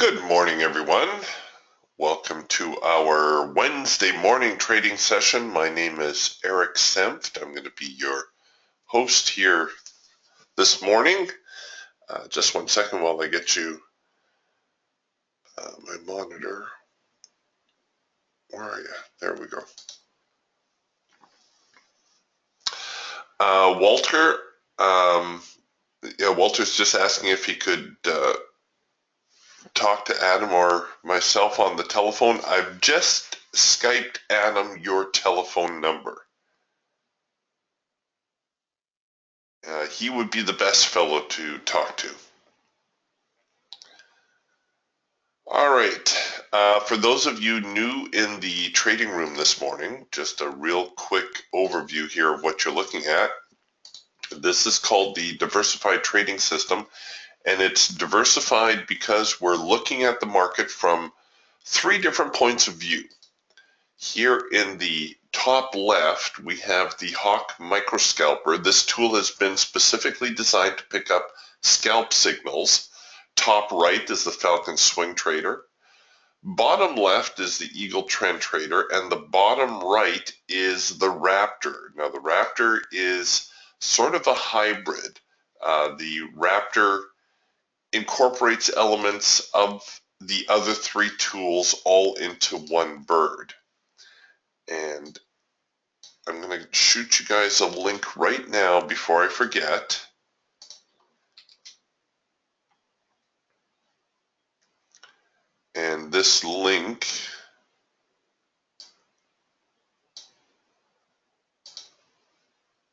Good morning, everyone. Welcome to our Wednesday morning trading session. My name is Eric Senft. I'm going to be your host here this morning. Just one second while I get you my monitor. Where are you? There we go. Walter, Walter's just asking if he could talk to Adam or myself on the telephone. I've just Skyped Adam your telephone number. He would be the best fellow to talk to. All right. For those of you new in the trading room this morning, just a real quick overview here of what you're looking at. This is called the diversified trading system, and it's diversified because we're looking at the market from three different points of view. Here in the top left, we have the Hawk Microscalper. This tool has been specifically designed to pick up scalp signals. Top right is the Falcon Swing Trader. Bottom left is the Eagle Trend Trader, and the bottom right is the Raptor. Now, the Raptor is sort of a hybrid. The Raptor incorporates elements of the other three tools all into one bird. And I'm going to shoot you guys a link right now before I forget. And this link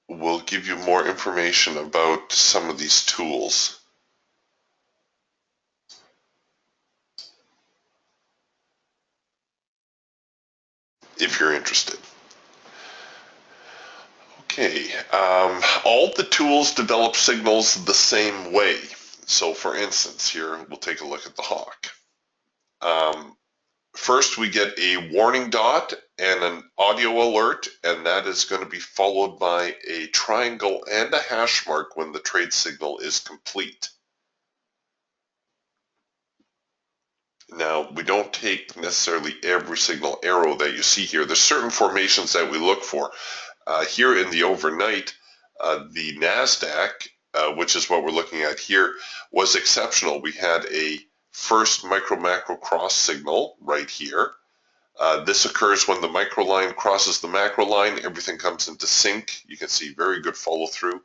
will give you more information about some of these tools, if you're interested. Okay, all the tools develop signals the same way. So for instance, here we'll take a look at the Hawk. First we get a warning dot and an audio alert, and that is going to be followed by a triangle and a hash mark when the trade signal is complete. Now, we don't take necessarily every single arrow that you see here. There's certain formations that we look for. Here in the overnight, the NASDAQ, which is what we're looking at here, was exceptional. We had a first micro-macro cross signal right here. This occurs when the micro line crosses the macro line. Everything comes into sync. You can see very good follow through.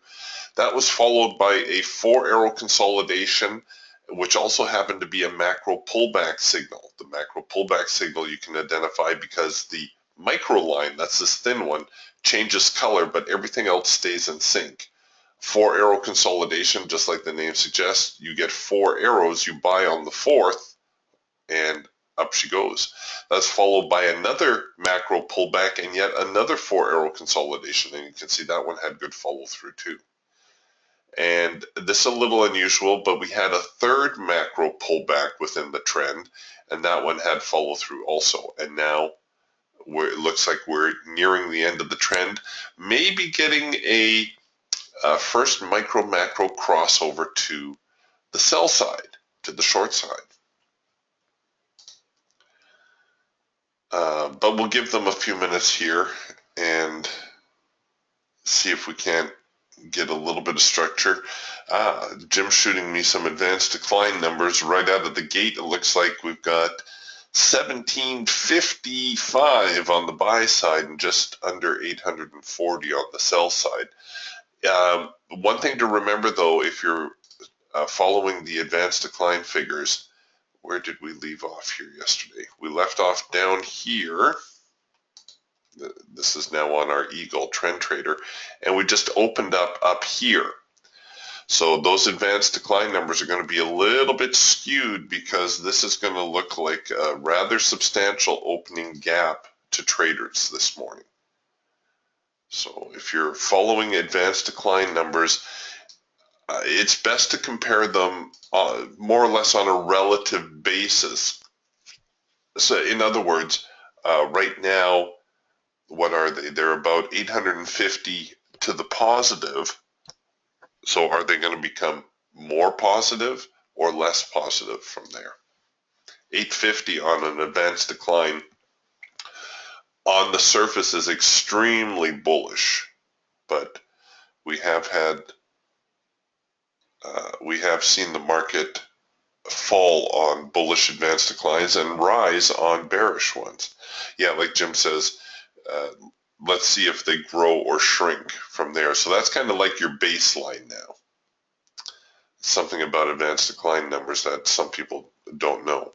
That was followed by a 4-arrow consolidation, which also happened to be a macro pullback signal. The macro pullback signal you can identify because the micro line, that's this thin one, changes color, but everything else stays in sync. 4-arrow consolidation, just like the name suggests, you get 4 arrows, you buy on the 4th, and up she goes. That's followed by another macro pullback and yet another 4-arrow consolidation, and you can see that one had good follow through too. And this is a little unusual, but we had a third macro pullback within the trend, and that one had follow through also. And now it looks like we're nearing the end of the trend, maybe getting a first micro macro crossover to the sell side, to the short side. But we'll give them a few minutes here and see if we can't get a little bit of structure. Jim's shooting me some advanced decline numbers right out of the gate. It looks like we've got 1755 on the buy side and just under 840 on the sell side. One thing to remember though, if you're following the advanced decline figures, where did we leave off here yesterday? We left off down here. This is now on our Eagle Trend Trader, and we just opened up here. So those advanced decline numbers are going to be a little bit skewed because this is going to look like a rather substantial opening gap to traders this morning. So if you're following advanced decline numbers, it's best to compare them more or less on a relative basis. So in other words, right now, what are they? They're about 850 to the positive. So are they going to become more positive or less positive from there? 850 on an advanced decline on the surface is extremely bullish, but we have seen the market fall on bullish advanced declines and rise on bearish ones. Yeah, like Jim says, uh, let's see if they grow or shrink from there. So that's kind of like your baseline now. Something about advanced decline numbers that some people don't know.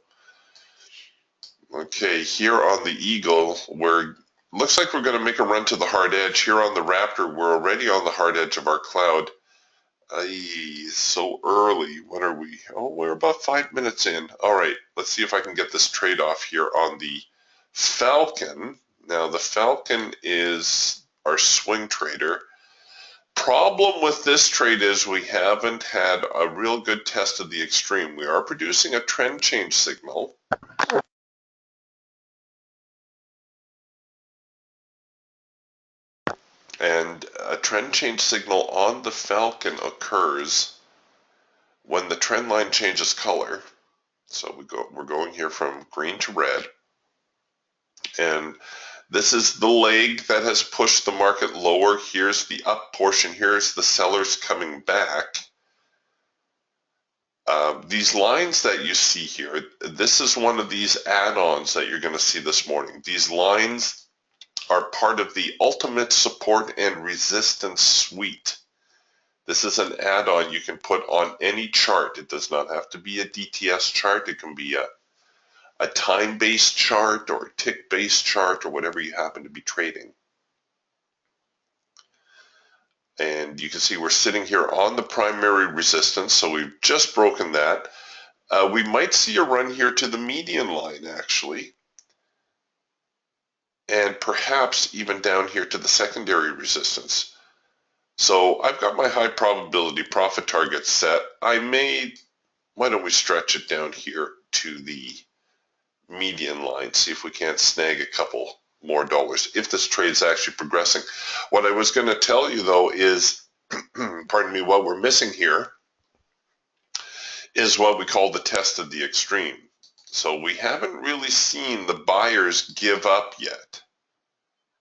Okay, here on the Eagle, looks like we're going to make a run to the hard edge. Here on the Raptor, we're already on the hard edge of our cloud. So early. What are we? Oh, we're about 5 minutes in. All right, let's see if I can get this trade off here on the Falcon. Now, the Falcon is our swing trader. Problem with this trade is we haven't had a real good test of the extreme. We are producing a trend change signal. And a trend change signal on the Falcon occurs when the trend line changes color. So we're going here from green to red. And this is the leg that has pushed the market lower. Here's the up portion. Here's the sellers coming back. These lines that you see here, this is one of these add-ons that you're going to see this morning. These lines are part of the ultimate support and resistance suite. This is an add-on you can put on any chart. It does not have to be a DTS chart. It can be a time-based chart or a tick-based chart or whatever you happen to be trading. And you can see we're sitting here on the primary resistance, so we've just broken that. We might see a run here to the median line, actually, and perhaps even down here to the secondary resistance. So I've got my high probability profit target set. Why don't we stretch it down here to the median line, see if we can't snag a couple more dollars if this trade is actually progressing. What I was going to tell you, though, is, pardon me, what we're missing here is what we call the test of the extreme. So we haven't really seen the buyers give up yet.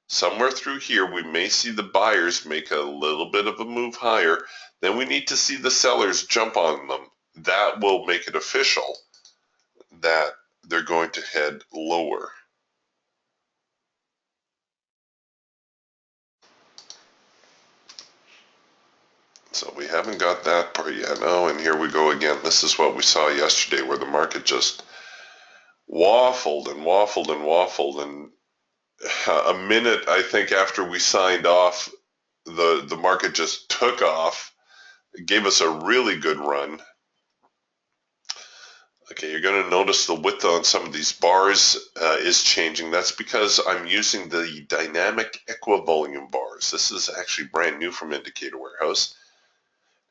Somewhere through here, we may see the buyers make a little bit of a move higher. Then we need to see the sellers jump on them. That will make it official that they're going to head lower. So we haven't got that part yet. Oh, and here we go again. This is what we saw yesterday where the market just waffled and waffled and waffled. And a minute, I think, after we signed off, the market just took off. It gave us a really good run. Okay, you're going to notice the width on some of these bars is changing. That's because I'm using the dynamic equivolume bars. This is actually brand new from Indicator Warehouse.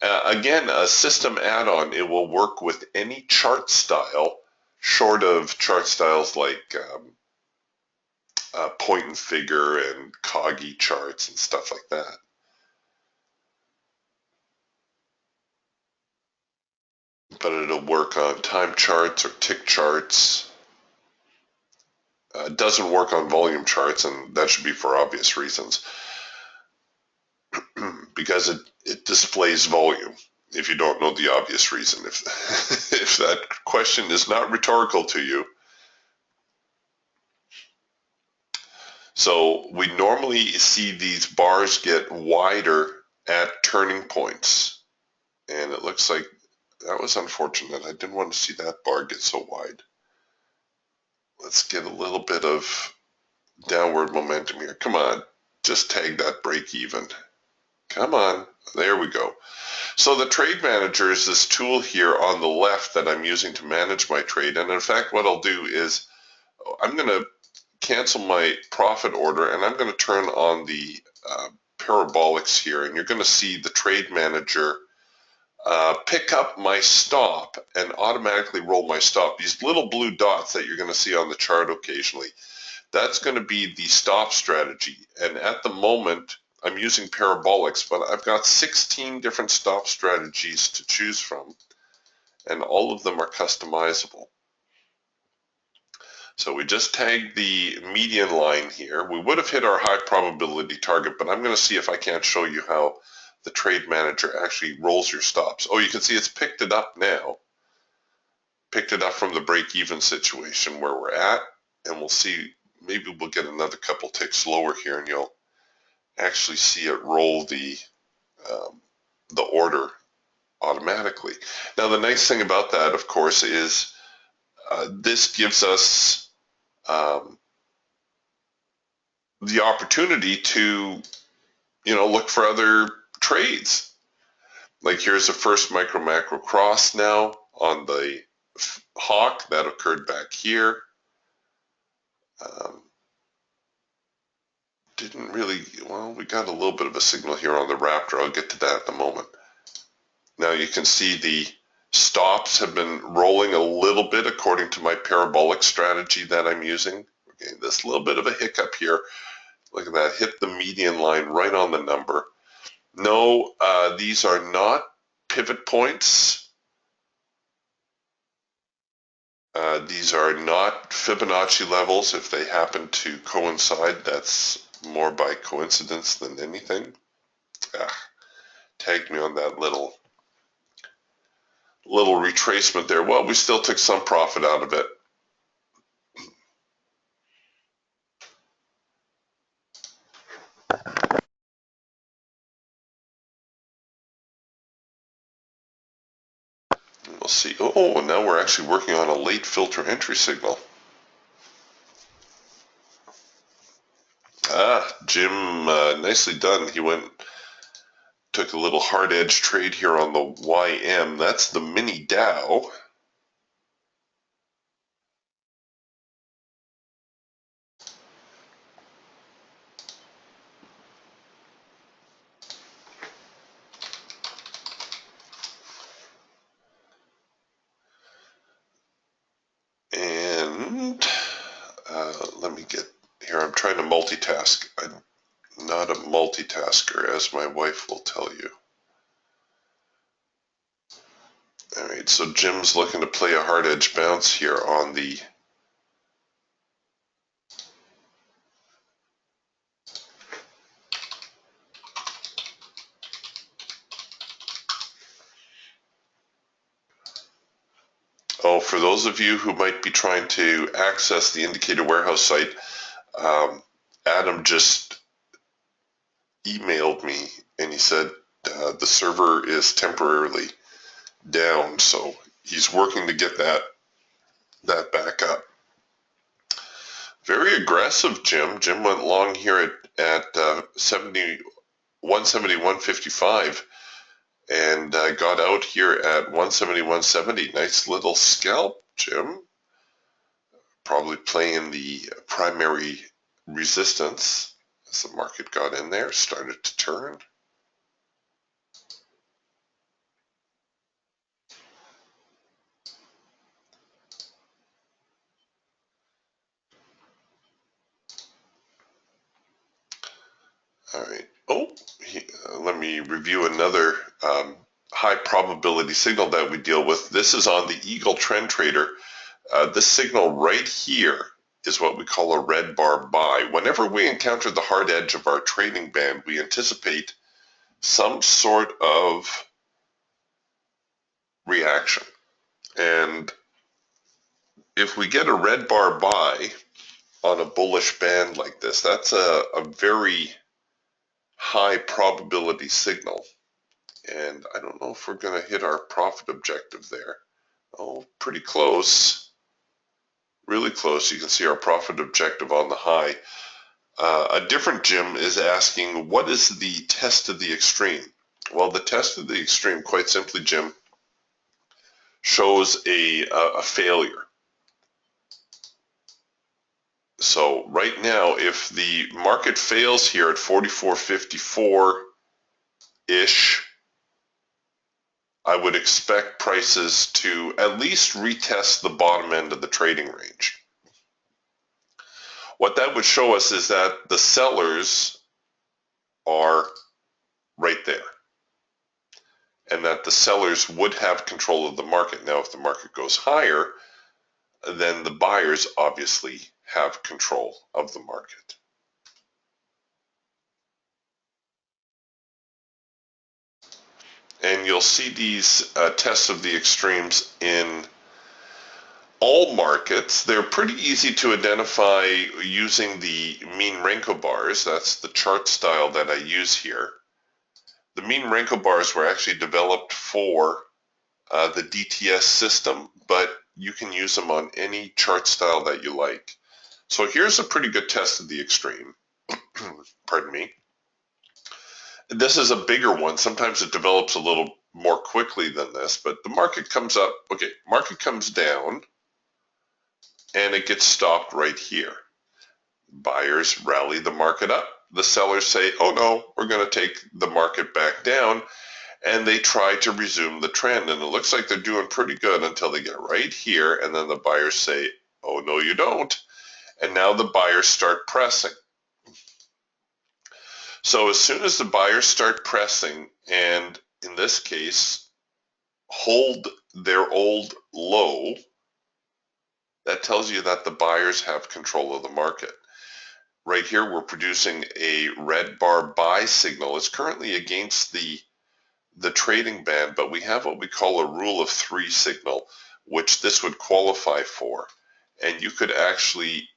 Again, a system add-on. It will work with any chart style, short of chart styles like point and figure and Coggy charts and stuff like that. But it'll work on time charts or tick charts. It doesn't work on volume charts, and that should be for obvious reasons. Because it displays volume, if you don't know the obvious reason. If that question is not rhetorical to you. So we normally see these bars get wider at turning points. And it looks like that was unfortunate. I didn't want to see that bar get so wide. Let's get a little bit of downward momentum here. Come on, just tag that break even. Come on, there we go. So the trade manager is this tool here on the left that I'm using to manage my trade. And in fact, what I'll do is I'm going to cancel my profit order and I'm going to turn on the parabolics here. And you're going to see the trade manager pick up my stop and automatically roll my stop. These little blue dots that you're going to see on the chart occasionally, that's going to be the stop strategy. And at the moment, I'm using parabolics, but I've got 16 different stop strategies to choose from, and all of them are customizable. So we just tagged the median line here. We would have hit our high probability target, but I'm going to see if I can't show you how the trade manager actually rolls your stops. Oh, you can see it's picked it up now. Picked it up from the break-even situation where we're at, and we'll see, maybe we'll get another couple ticks lower here and you'll actually see it roll the order automatically. Now the nice thing about that, of course, is this gives us the opportunity to, look for other trades. Like here's the first micro macro cross now on the hawk that occurred back here. Didn't really, well, we got a little bit of a signal here on the Raptor. I'll get to that in a moment. Now you can see the stops have been rolling a little bit according to my parabolic strategy that I'm using. Okay, this little bit of a hiccup here. Look at that, hit the median line right on the number. No, these are not pivot points. These are not Fibonacci levels. If they happen to coincide, that's more by coincidence than anything. Tagged me on that little retracement there. Well, we still took some profit out of it. We'll see. Oh, now we're actually working on a late filter entry signal. Jim, nicely done. He took a little hard edge trade here on the YM. That's the mini Dow. And let me get here. I'm trying to multitask. I'm not a multitasker, as my wife will tell you. All right, so Jim's looking to play a hard edge bounce here on the for those of you who might be trying to access the indicator warehouse site, Adam just emailed me and he said the server is temporarily down, so he's working to get that back up. Very aggressive, Jim. Jim went long here at 170.155 and got out here at 170.170. Nice little scalp, Jim. Probably playing the primary resistance as the market got in there, started to turn. All right. Let me review another high probability signal that we deal with. This is on the Eagle Trend Trader. This signal right here is what we call a red bar buy. Whenever we encounter the hard edge of our trading band, we anticipate some sort of reaction. And if we get a red bar buy on a bullish band like this, that's a very high probability signal. And I don't know if we're going to hit our profit objective there. Oh, pretty close. Really close. You can see our profit objective on the high. A different Jim is asking, what is the test of the extreme? Well, the test of the extreme, quite simply, Jim, shows a failure. So right now, if the market fails here at 44.54-ish, I would expect prices to at least retest the bottom end of the trading range. What that would show us is that the sellers are right there, and that the sellers would have control of the market. Now, if the market goes higher, then the buyers obviously have control of the market. And you'll see these tests of the extremes in all markets. They're pretty easy to identify using the mean Renko bars. That's the chart style that I use here. The mean Renko bars were actually developed for the DTS system, but you can use them on any chart style that you like. So here's a pretty good test of the extreme. Pardon me. This is a bigger one. Sometimes it develops a little more quickly than this, but the market comes up. Okay, market comes down, and it gets stopped right here. Buyers rally the market up. The sellers say, oh no, we're going to take the market back down, and they try to resume the trend, and it looks like they're doing pretty good until they get right here, and then the buyers say, oh no you don't, and now the buyers start pressing. So as soon as the buyers start pressing, and in this case hold their old low, that tells you that the buyers have control of the market. Right here we're producing a red bar buy signal. It's currently against the trading band, but we have what we call a rule of three signal, which this would qualify for. And you could actually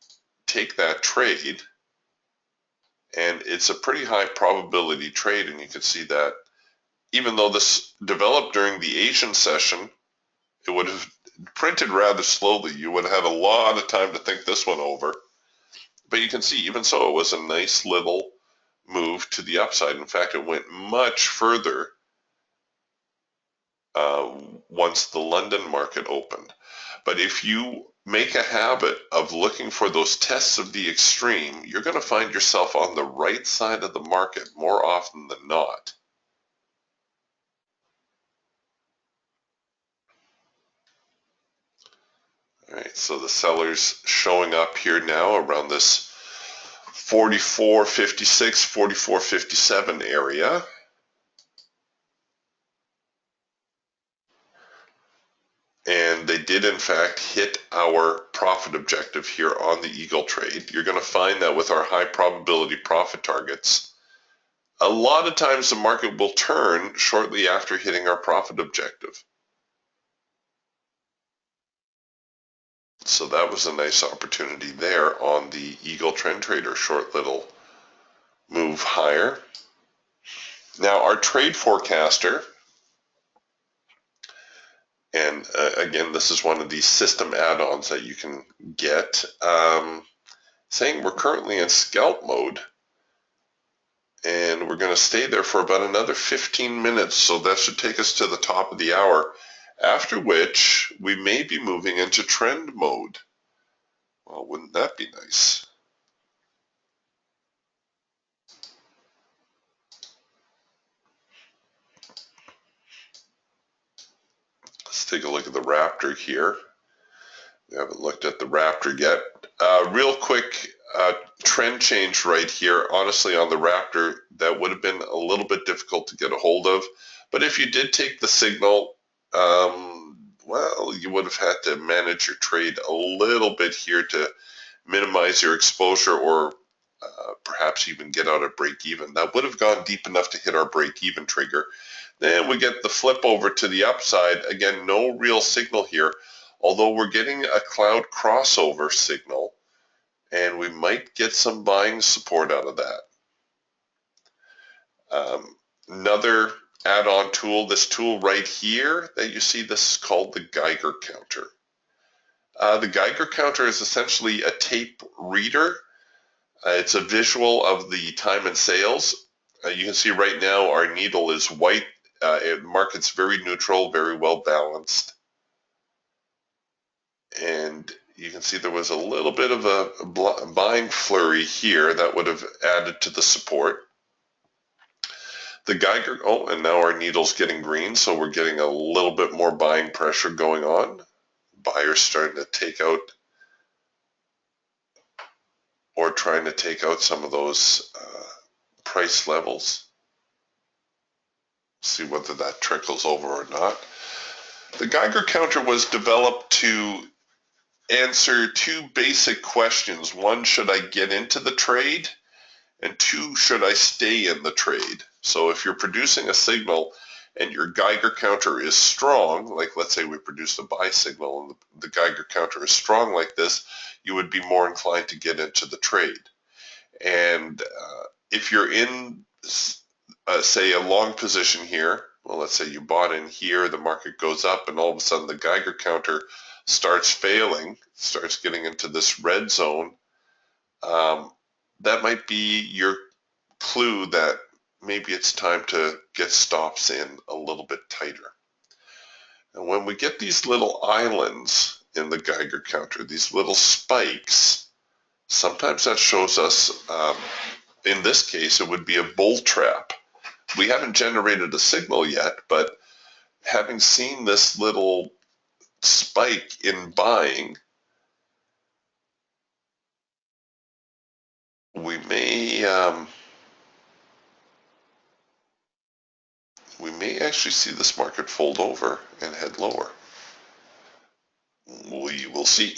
take that trade, and it's a pretty high probability trade, and you can see that even though this developed during the Asian session, it would have printed rather slowly. You would have had a lot of time to think this one over. But you can see, even so, it was a nice little move to the upside. In fact, it went much further once the London market opened. But if you make a habit of looking for those tests of the extreme, you're going to find yourself on the right side of the market more often than not. All right, so the seller's showing up here now around this 44.56, 44.57 area. And they did in fact hit our profit objective here on the Eagle trade. You're going to find that with our high probability profit targets, a lot of times the market will turn shortly after hitting our profit objective. So that was a nice opportunity there on the Eagle Trend Trader, short little move higher. Now our trade forecaster, and again, this is one of these system add-ons that you can get, saying we're currently in scalp mode, and we're going to stay there for about another 15 minutes, so that should take us to the top of the hour, after which we may be moving into trend mode. Well, wouldn't that be nice? Let's take a look at the Raptor here. We haven't looked at the Raptor yet. Real quick trend change right here. Honestly, on the Raptor, that would have been a little bit difficult to get a hold of. But if you did take the signal, well, you would have had to manage your trade a little bit here to minimize your exposure, or perhaps even get out at break even. That would have gone deep enough to hit our break even trigger. Then we get the flip over to the upside. Again, no real signal here, although we're getting a cloud crossover signal, and we might get some buying support out of that. Another add-on tool, this tool right here that you see, this is called the Geiger counter. The Geiger counter is essentially a tape reader. It's a visual of the time and sales. You can see right now our needle is white. Market's very neutral, very well balanced. And you can see there was a little bit of a buying flurry here that would have added to the support. The Geiger, oh, and now our needle's getting green, so we're getting a little bit more buying pressure going on. Buyers starting to take out, or trying to take out, some of those price levels. See whether that trickles over or not. The Geiger counter was developed to answer two basic questions. One, should I get into the trade? And two, should I stay in the trade? So if you're producing a signal and your Geiger counter is strong, like let's say we produced a buy signal and the Geiger counter is strong like this, you would be more inclined to get into the trade. And if you're in, say, a long position here, well, let's say you bought in here, the market goes up, and all of a sudden the Geiger counter starts failing, starts getting into this red zone, that might be your clue that maybe it's time to get stops in a little bit tighter. And when we get these little islands in the Geiger counter, these little spikes, sometimes that shows us, in this case, it would be a bull trap. We haven't generated a signal yet, but having seen this little spike in buying, we may actually see this market fold over and head lower. We will see.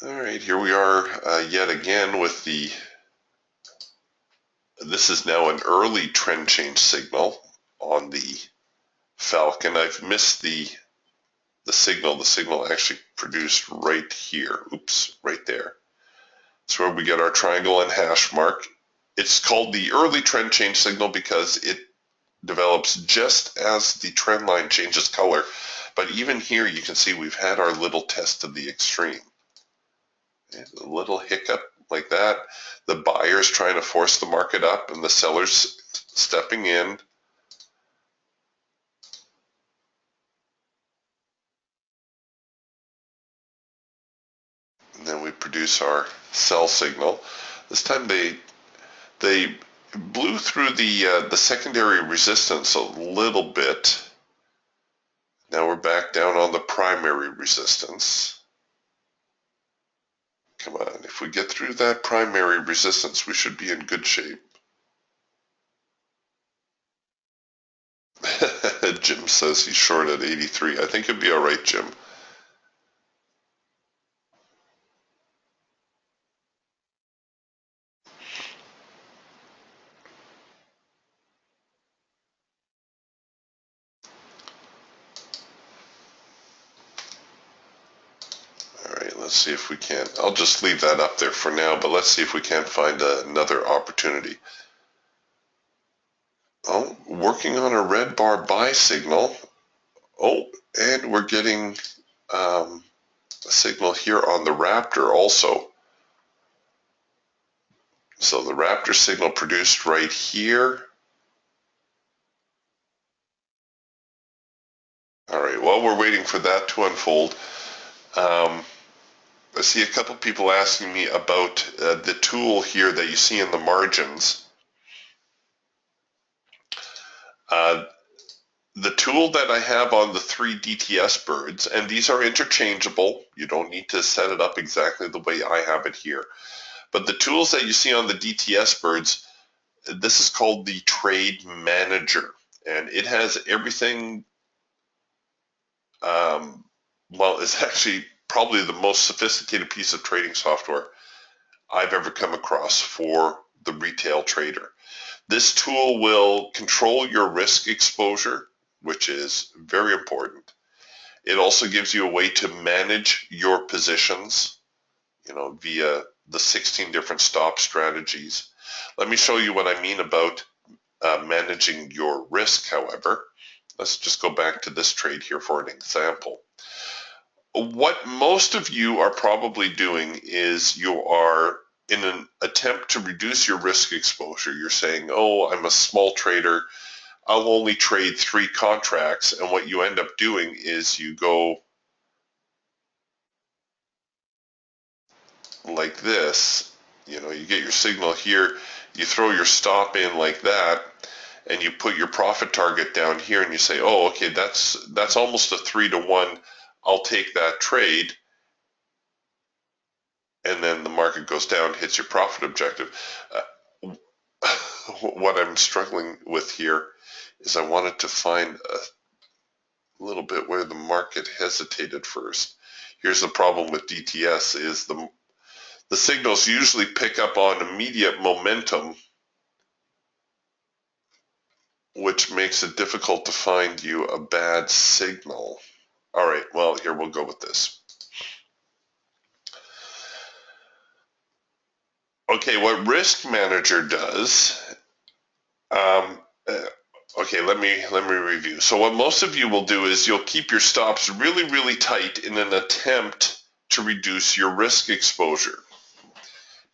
All right, here we are yet again with this is now an early trend change signal on the Falcon. I've missed the signal. The signal actually produced right here. Oops, right there. That's where we get our triangle and hash mark. It's called the early trend change signal because it develops just as the trend line changes color. But even here you can see we've had our little test to the extreme. A little hiccup like that. The buyer's trying to force the market up and the seller's stepping in. And then we produce our sell signal. This time they blew through the secondary resistance a little bit. Now we're back down on the primary resistance. Come on, if we get through that primary resistance, we should be in good shape. Jim says he's short at 83. I think it'd be all right, Jim. All right, let's see if we can. I'll just leave that up there for now, but let's see if we can't find another opportunity. Oh, working on a red bar buy signal. Oh, and we're getting a signal here on the Raptor also. So the Raptor signal produced right here. All right, while we're waiting for that to unfold, I see a couple people asking me about the tool here that you see in the margins. The tool that I have on the 3 DTS birds, and these are interchangeable. You don't need to set it up exactly the way I have it here. But the tools that you see on the DTS birds, this is called the Trade Manager. And it has everything, well, it's actually probably the most sophisticated piece of trading software I've ever come across for the retail trader. This tool will control your risk exposure, which is very important. It also gives you a way to manage your positions, via the 16 different stop strategies. Let me show you what I mean about managing your risk, however. Let's just go back to this trade here for an example. What most of you are probably doing is you are in an attempt to reduce your risk exposure. You're saying, oh, I'm a small trader. I'll only trade 3 contracts. And what you end up doing is you go like this. You get your signal here. You throw your stop in like that. And you put your profit target down here and you say, oh, okay, that's almost a 3-to-1. I'll take that trade. And then the market goes down, hits your profit objective. what I'm struggling with here is I wanted to find a little bit where the market hesitated first. Here's the problem with DTS is the signals usually pick up on immediate momentum, which makes it difficult to find you a bad signal. All right, well, here we'll go with this. Okay, what Risk Manager does, okay, let me review. So what most of you will do is you'll keep your stops really, really tight in an attempt to reduce your risk exposure.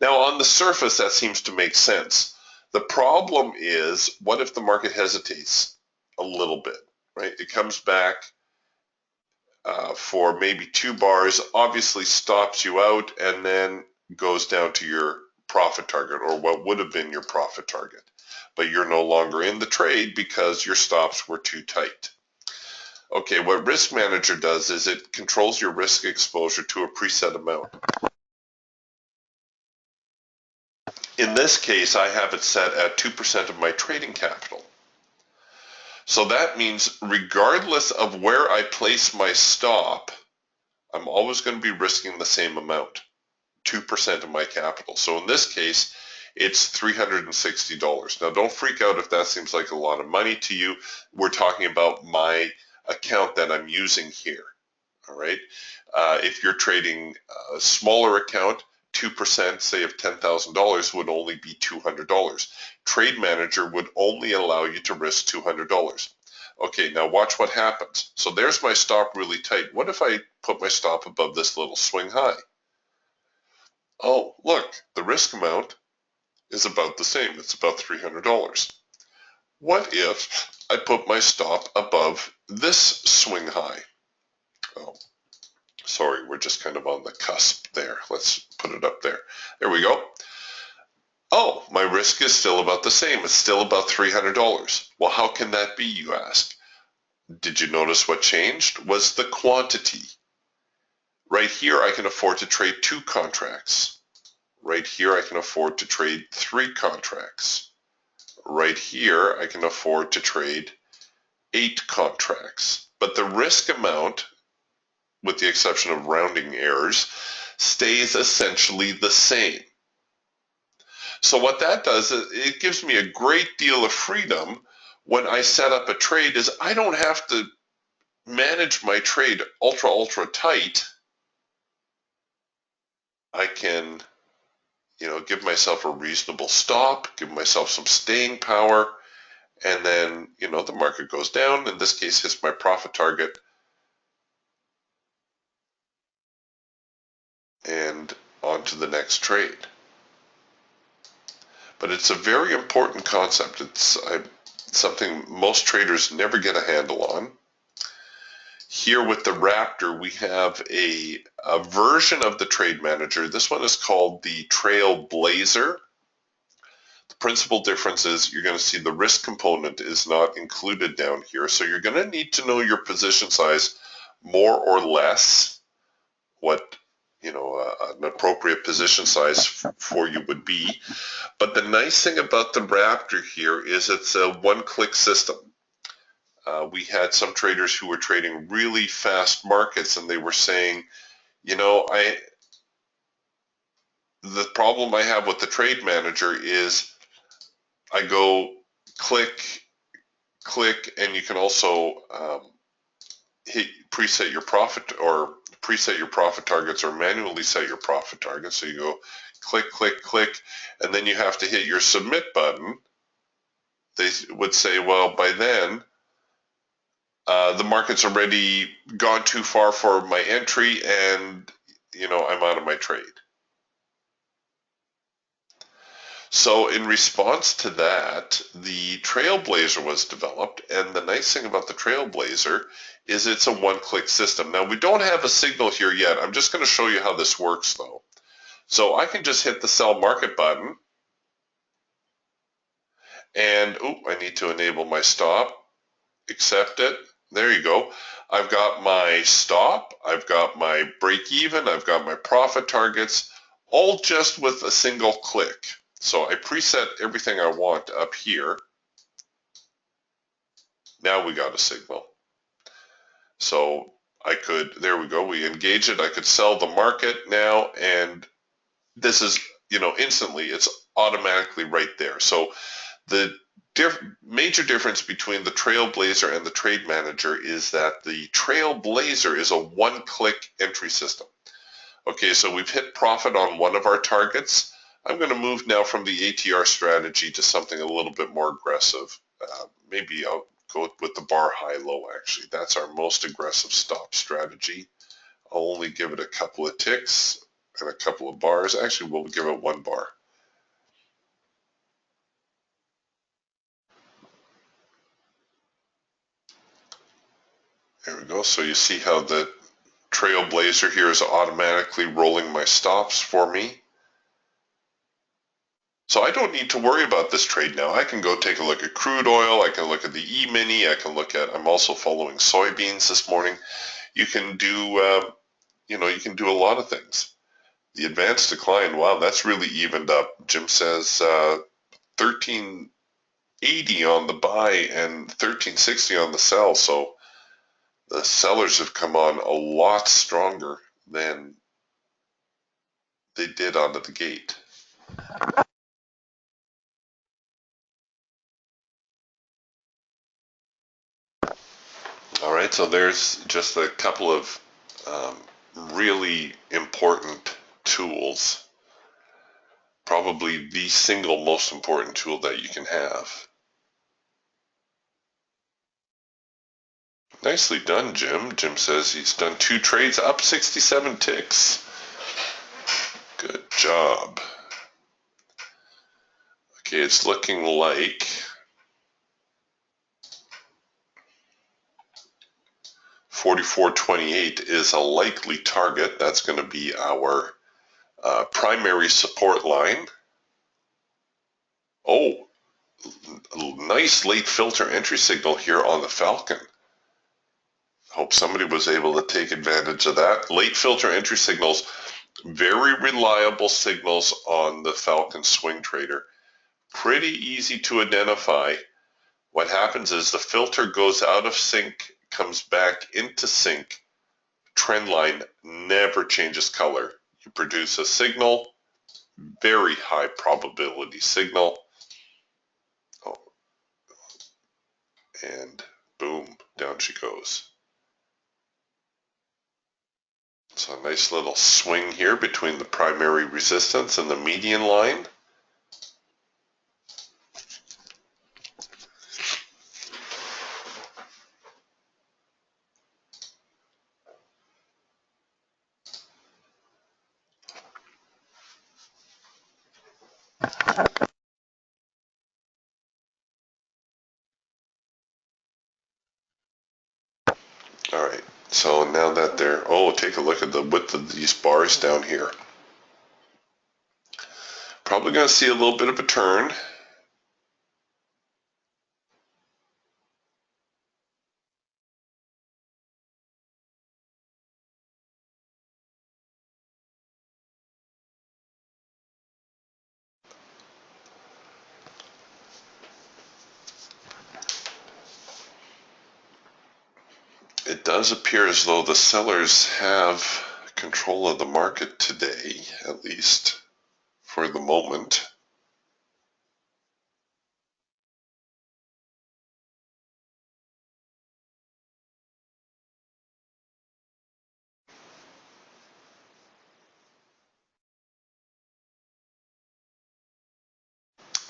Now, on the surface, that seems to make sense. The problem is, what if the market hesitates a little bit, right? It comes back for maybe 2 bars, obviously stops you out, and then goes down to your profit target, or what would have been your profit target. But you're no longer in the trade because your stops were too tight. Okay, what Risk Manager does is it controls your risk exposure to a preset amount. In this case, I have it set at 2% of my trading capital. So that means regardless of where I place my stop, I'm always going to be risking the same amount, 2% of my capital. So in this case, it's $360. Now don't freak out if that seems like a lot of money to you. We're talking about my account that I'm using here. All right. If you're trading a smaller account, 2%, say of $10,000 would only be $200. Trade Manager would only allow you to risk $200. Okay, now watch what happens. So there's my stop really tight. What if I put my stop above this little swing high? Oh, look, the risk amount is about the same. It's about $300. What if I put my stop above this swing high? Oh, sorry, we're just kind of on the cusp there. Let's put it up there. There we go. Oh, my risk is still about the same. It's still about $300. Well, how can that be, you ask? Did you notice what changed? Was the quantity. Right here, I can afford to trade 2 contracts. Right here, I can afford to trade 3 contracts. Right here, I can afford to trade 8 contracts. But the risk amount, with the exception of rounding errors, stays essentially the same. So what that does is it gives me a great deal of freedom when I set up a trade, is I don't have to manage my trade ultra tight. I can, give myself a reasonable stop, give myself some staying power, and then, the market goes down. In this case, hits my profit target, and on to the next trade. But it's a very important concept. It's something most traders never get a handle on. Here with the Raptor, we have a version of the Trade Manager. This one is called the Trailblazer. The principal difference is you're going to see the risk component is not included down here. So you're going to need to know your position size more or less, what an appropriate position size for you would be. But the nice thing about the Raptor here is it's a one-click system. We had some traders who were trading really fast markets, and they were saying, the problem I have with the Trade Manager is I go click, and you can also preset your profit targets, or manually set your profit targets. So you go click, and then you have to hit your submit button. They would say, well, by then the market's already gone too far for my entry, and I'm out of my trade. So in response to that, the Trailblazer was developed, and the nice thing about the Trailblazer is it's a one-click system. Now, we don't have a signal here yet. I'm just going to show you how this works, though. So I can just hit the sell market button, and I need to enable my stop, accept it. There you go. I've got my stop, I've got my break even, I've got my profit targets, all just with a single click. So I preset everything I want up here. Now we got a signal. So I could, there we go, we engage it. I could sell the market now, and this is, instantly, it's automatically right there. So the major difference between the Trailblazer and the Trade Manager is that the Trailblazer is a one-click entry system. Okay, so we've hit profit on one of our targets. I'm going to move now from the ATR strategy to something a little bit more aggressive. Maybe I'll go with the bar high-low, actually. That's our most aggressive stop strategy. I'll only give it a couple of ticks and a couple of bars. Actually, we'll give it one bar. There we go. So you see how the Trailblazer here is automatically rolling my stops for me. So I don't need to worry about this trade now. I can go take a look at crude oil. I can look at the E-mini. I can look at, I'm also following soybeans this morning. You can do, you can do a lot of things. The advanced decline, wow, that's really evened up. Jim says 1380 on the buy and 1360 on the sell. So the sellers have come on a lot stronger than they did out of the gate. All right, so there's just a couple of really important tools. Probably the single most important tool that you can have. Nicely done, Jim. Jim says he's done 2 trades, up 67 ticks. Good job. Okay, it's looking like 44.28 is a likely target. That's going to be our primary support line. Oh, nice late filter entry signal here on the Falcon. Hope somebody was able to take advantage of that. Late filter entry signals, very reliable signals on the Falcon swing trader. Pretty easy to identify. What happens is the filter goes out of sync, comes back into sync. Trend line never changes color. You produce a signal, very high probability signal. Oh, and boom, down she goes. So a nice little swing here between the primary resistance and the median line. All right, so now that they're, oh, take a look at the width of these bars down here. Probably going to see a little bit of a turn. It does appear as though the sellers have control of the market today, at least for the moment.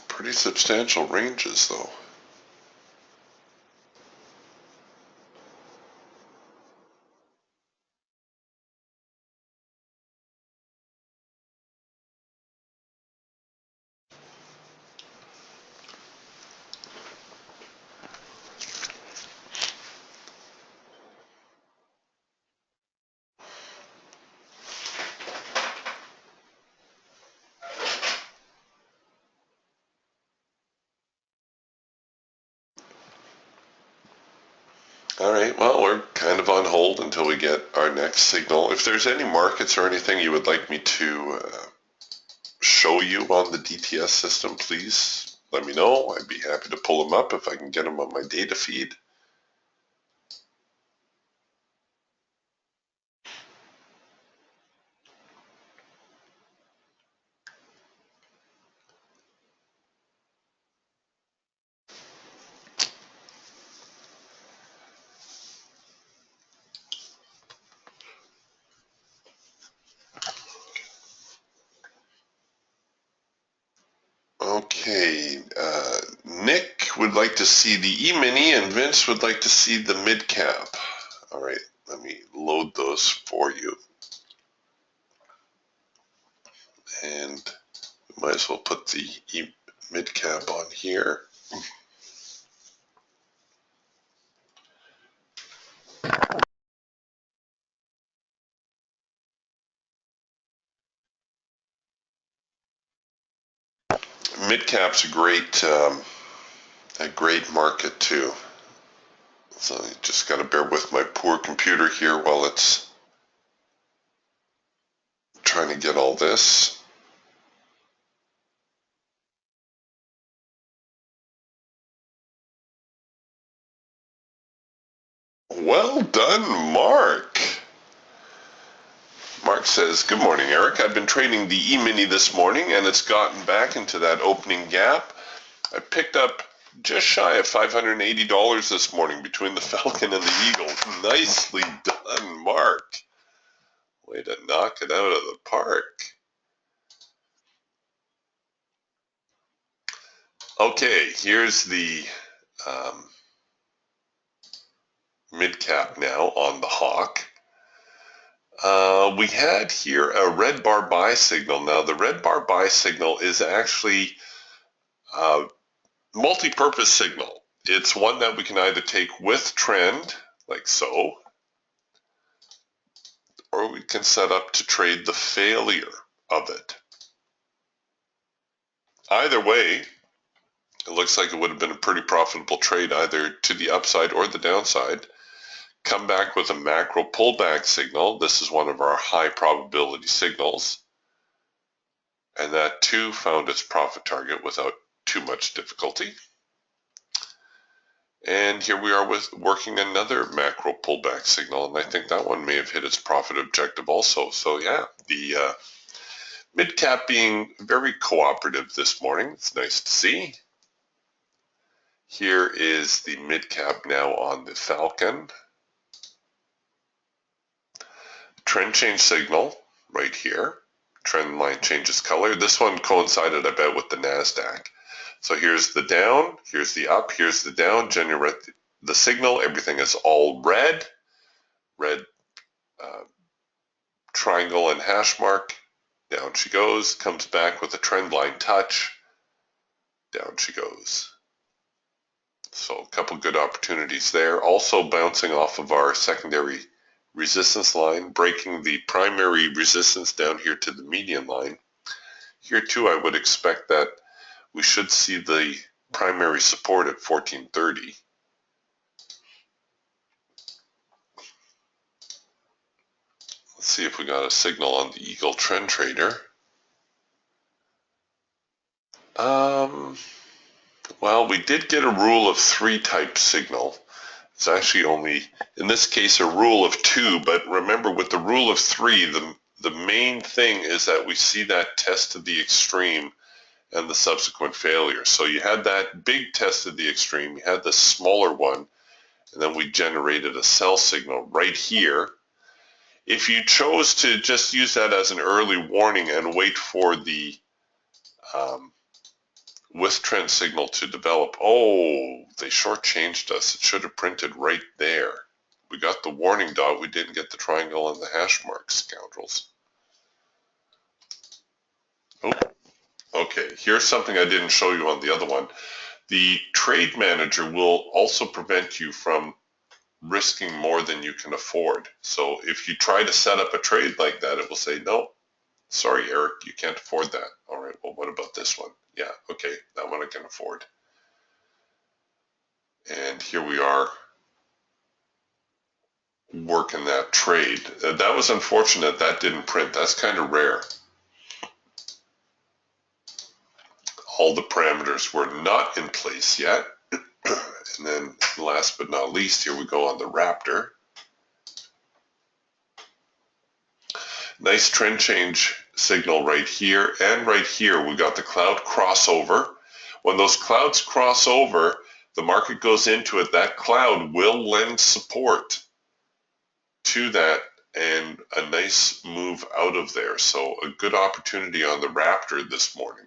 Pretty substantial ranges, though. All right, well, we're kind of on hold until we get our next signal. If there's any markets or anything you would like me to show you on the DTS system, please let me know. I'd be happy to pull them up if I can get them on my data feed. Okay, Nick would like to see the E-mini and Vince would like to see the mid-cap. All right, let me load those for you. And we might as well put the mid-cap on here. Mid-cap's a great market too. So you just got to bear with my poor computer here while it's trying to get all this. Well done, Mark. Mark says, good morning, Eric. I've been trading the E-mini this morning and it's gotten back into that opening gap. I picked up just shy of $580 this morning between the Falcon and the Eagle. Nicely done, Mark. Way to knock it out of the park. Okay, here's the mid-cap now on the Hawk. We had here a red bar buy signal. Now, the red bar buy signal is actually a multi-purpose signal. It's one that we can either take with trend, like so, or we can set up to trade the failure of it. Either way, it looks like it would have been a pretty profitable trade either to the upside or the downside. Come back with a macro pullback signal. This is one of our high probability signals. And that too found its profit target without too much difficulty. And here we are with working another macro pullback signal, and I think that one may have hit its profit objective also. So yeah, the mid cap being very cooperative this morning. It's nice to see. Here is the mid cap now on the Falcon. Trend change signal right here. Trend line changes color. This one coincided a bit with the NASDAQ. So here's the down, here's the up, here's the down, generate the signal, everything is all red, triangle and hash mark, down she goes, comes back with a trend line touch, down she goes. So a couple good opportunities there. Also bouncing off of our secondary resistance line, breaking the primary resistance down here to the median line. Here too I would expect that we should see the primary support at 1430. Let's see if we got a signal on the Eagle Trend Trader. Well, we did get a rule of 3 type signal. It's actually only, in this case, a rule of 2, but remember with the rule of 3, the main thing is that we see that test to the extreme and the subsequent failure. So you had that big test of the extreme, you had the smaller one, and then we generated a sell signal right here. If you chose to just use that as an early warning and wait for the with trend signal to develop, oh, they shortchanged us. It should have printed right there. We got the warning dot. We didn't get the triangle and the hash mark, scoundrels. Oh, okay. Here's something I didn't show you on the other one. The trade manager will also prevent you from risking more than you can afford. So if you try to set up a trade like that, it will say, no, sorry, Eric, you can't afford that. All right, well, what about this one? Yeah, okay, that one I can afford. And here we are working that trade. That was unfortunate that didn't print. That's kind of rare. all the parameters were not in place yet. And then last but not least, here we go on the Raptor. Nice trend change signal right here, and right here we got the cloud crossover. When those clouds cross over, the market goes into it, that cloud will lend support to that and a nice move out of there. So a good opportunity on the Raptor this morning.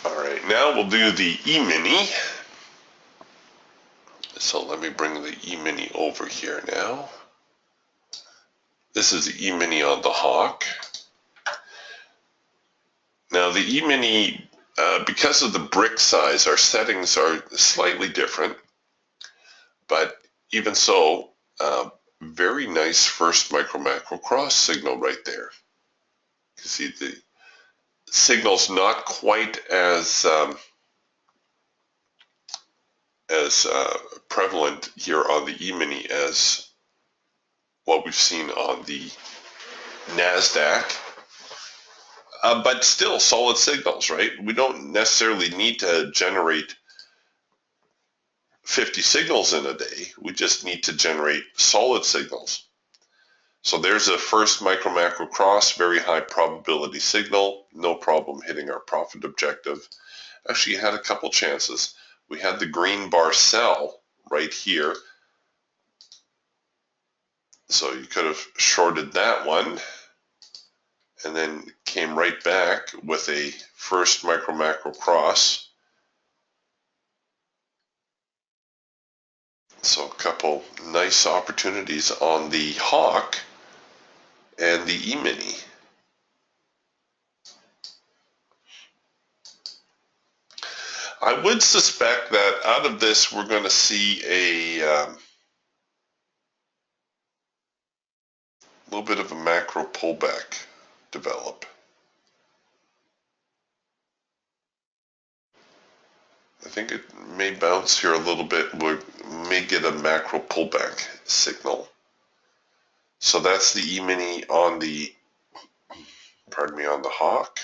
All right, now we'll do the E-mini. So let me bring the E-mini over here now. This is the E-mini on the Hawk. Now the E-mini, because of the brick size, our settings are slightly different, but even so, very nice first micro macro cross signal right there. You see the signal's not quite as prevalent here on the E-mini as what we've seen on the NASDAQ. But still solid signals, right? We don't necessarily need to generate 50 signals in a day. We just need to generate solid signals. So there's a first micro macro cross, very high probability signal, no problem hitting our profit objective. Actually had a couple chances. We had the green bar sell right here. So you could have shorted that one and then came right back with a first micro macro cross. So a couple nice opportunities on the Hawk and the E-mini. I would suspect that out of this we're going to see a little bit of a macro pullback develop. I think it may bounce here a little bit. We may get a macro pullback signal. So that's the E-mini on the, on the Hawk.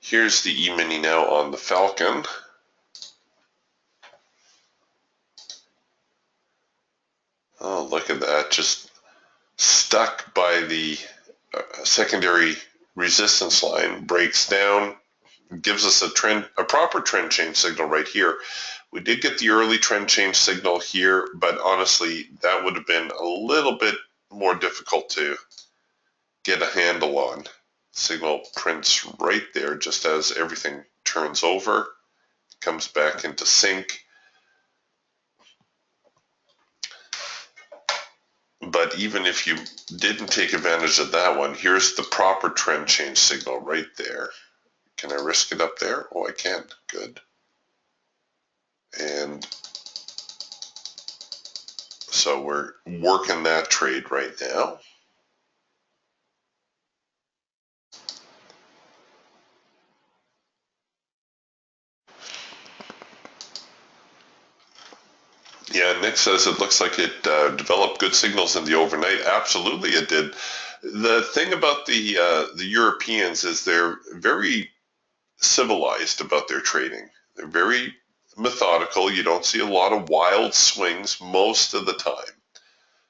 Here's the E-mini now on the Falcon. Oh, look at that, just stuck by the secondary resistance line, breaks down, gives us a proper trend change signal right here. We did get the early trend change signal here, but honestly, that would have been a little bit more difficult to get a handle on. Signal prints right there just as everything turns over, comes back into sync. But even if you didn't take advantage of that one, here's the proper trend change signal right there. Can I risk it up there? Oh, I can. Good. And so we're working that trade right now. Yeah, Nick says it looks like it developed good signals in the overnight. Absolutely, it did. The thing about the Europeans is they're very civilized about their trading. They're very methodical. You don't see a lot of wild swings most of the time.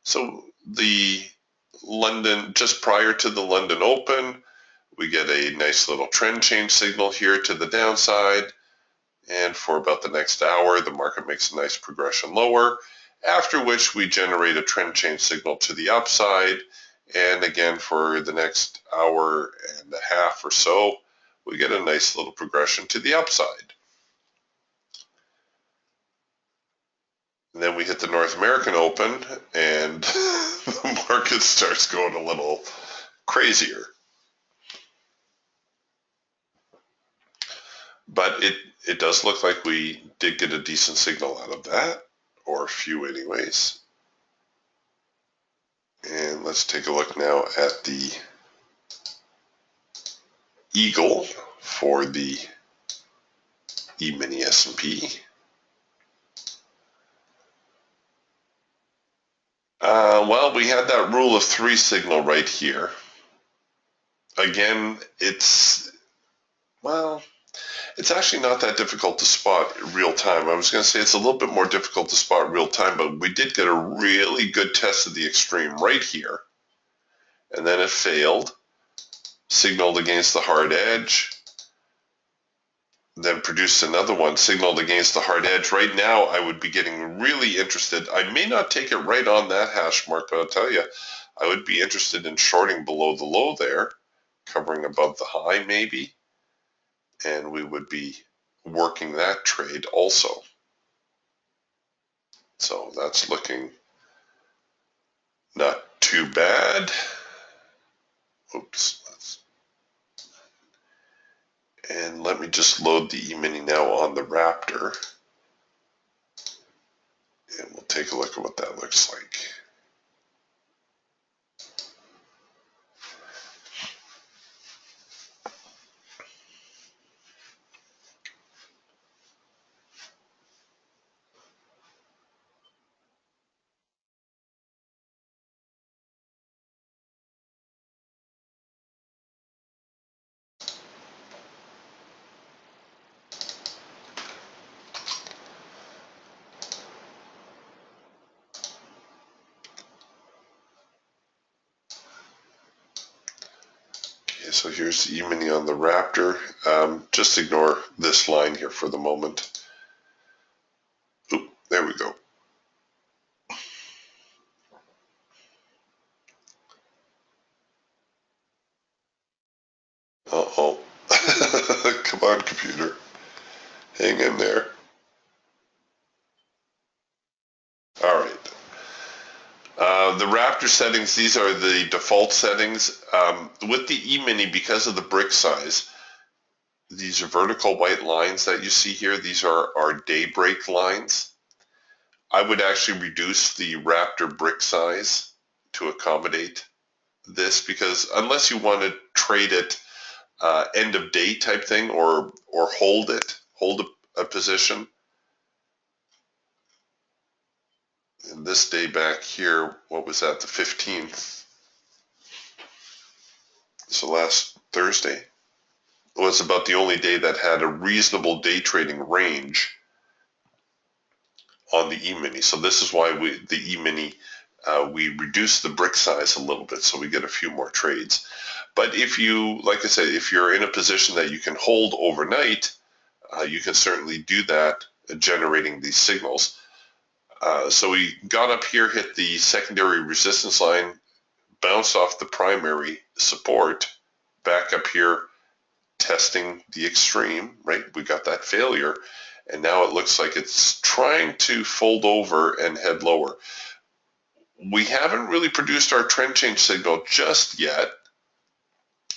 So the London, just prior to the London Open, we get a nice little trend change signal here to the downside. And for about the next hour, the market makes a nice progression lower, after which we generate a trend change signal to the upside. And again, for the next hour and a half or so, we get a nice little progression to the upside. And then we hit the North American Open, and the market starts going a little crazier. But it does look like we did get a decent signal out of that, or a few anyways. And let's take a look now at the Eagle for the E-mini S&P. Well, we had that rule of 3 signal right here. Again, it's actually not that difficult to spot real time. I was going to say it's a little bit more difficult to spot real time, but we did get a really good test of the extreme right here. And then it failed, signaled against the hard edge, then produced another one, signaled against the hard edge. Right now, I would be getting really interested. I may not take it right on that hash mark, but I'll tell you, I would be interested in shorting below the low there, covering above the high maybe, and we would be working that trade also. So that's looking not too bad. Oops. And let me just load the E-mini now on the Raptor. And we'll take a look at what that looks like. Okay, so here's the E-mini on the Raptor. Just ignore this line here for the moment. Oop, there we go. Uh-oh. Come on, computer. Hang in there. All right. The Raptor settings, these are the default settings. With the E-mini, because of the brick size, these are vertical white lines that you see here. These are our daybreak lines. I would actually reduce the Raptor brick size to accommodate this, because unless you want to trade it end of day type thing, or hold a position. And this day back here, what was that, the 15th? So last Thursday was about the only day that had a reasonable day trading range on the E-mini. So this is why the E-mini, we reduced the brick size a little bit so we get a few more trades. But if you, like I said, if you're in a position that you can hold overnight, you can certainly do that, generating these signals. So we got up here, hit the secondary resistance line, bounced off the primary support, back up here, testing the extreme, right? We got that failure, and now it looks like it's trying to fold over and head lower. We haven't really produced our trend change signal just yet.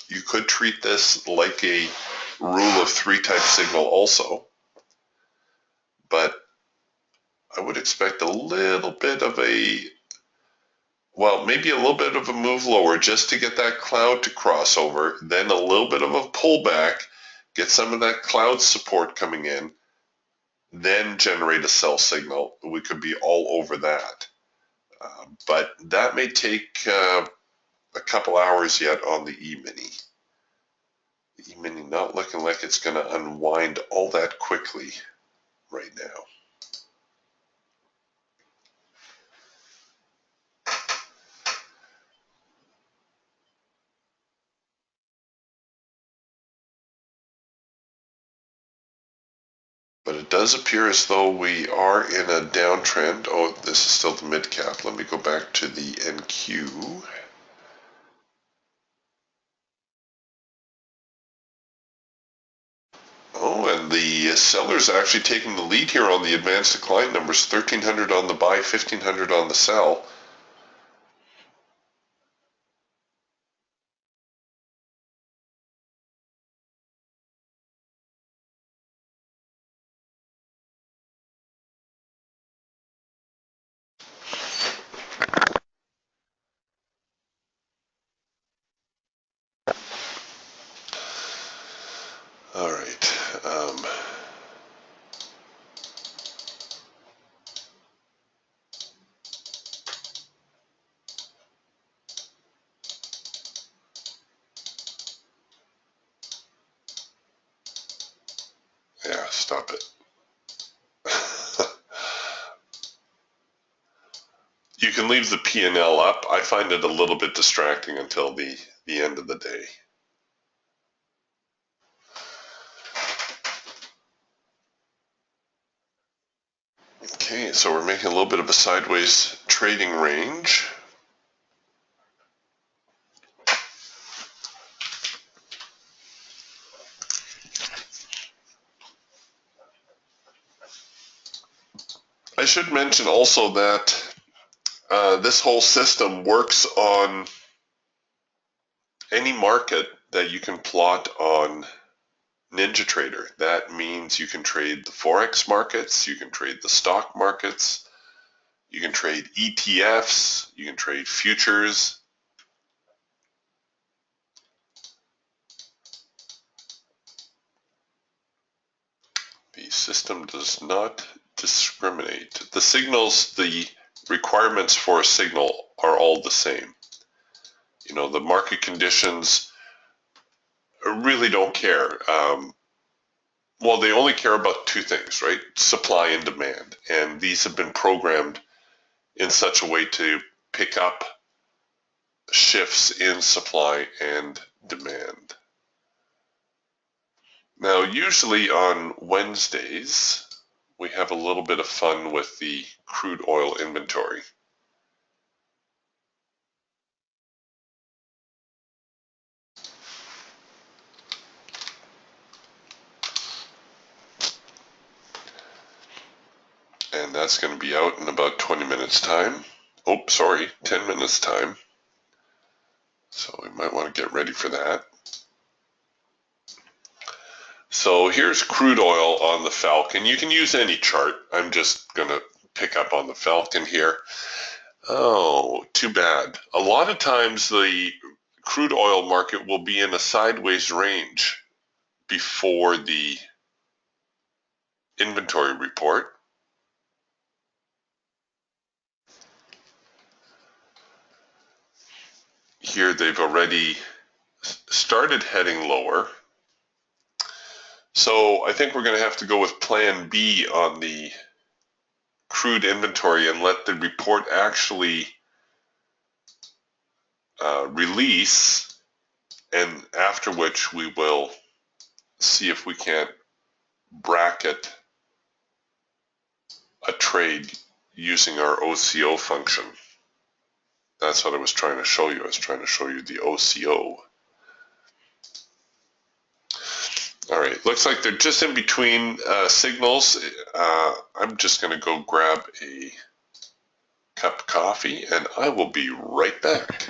You could treat this like a rule of 3 type signal also, but I would expect a little bit of maybe a little bit of a move lower just to get that cloud to cross over, then a little bit of a pullback, get some of that cloud support coming in, then generate a sell signal. We could be all over that. But that may take a couple hours yet on the E-mini. The E-mini not looking like it's going to unwind all that quickly right now. But it does appear as though we are in a downtrend. Oh, this is still the mid cap. Let me go back to the NQ. Oh, and the seller's actually taking the lead here on the advanced decline numbers. 1,300 on the buy, 1,500 on the sell. right. Yeah, stop it. You can leave the P&L up. I find it a little bit distracting until the end of the day. Okay, so we're making a little bit of a sideways trading range. I should mention also that this whole system works on any market that you can plot on NinjaTrader. That means you can trade the Forex markets, you can trade the stock markets, you can trade ETFs, you can trade futures. The system does not discriminate. The signals, the requirements for a signal are all the same. You know, the market conditions really don't care. Well, they only care about two things, right? Supply and demand. And these have been programmed in such a way to pick up shifts in supply and demand. Now, usually on Wednesdays, we have a little bit of fun with the crude oil inventory. And that's going to be out in about 20 minutes time. Oh, sorry, 10 minutes time. So we might want to get ready for that. So here's crude oil on the Falcon. You can use any chart. I'm just going to pick up on the Falcon here. Oh, too bad. A lot of times the crude oil market will be in a sideways range before the inventory report. Here they've already started heading lower. So I think we're going to have to go with plan B on the crude inventory and let the report actually release, and after which we will see if we can't bracket a trade using our OCO function. That's what I was trying to show you. I was trying to show you the OCO. All right, looks like they're just in between signals. I'm just going to go grab a cup of coffee and I will be right back.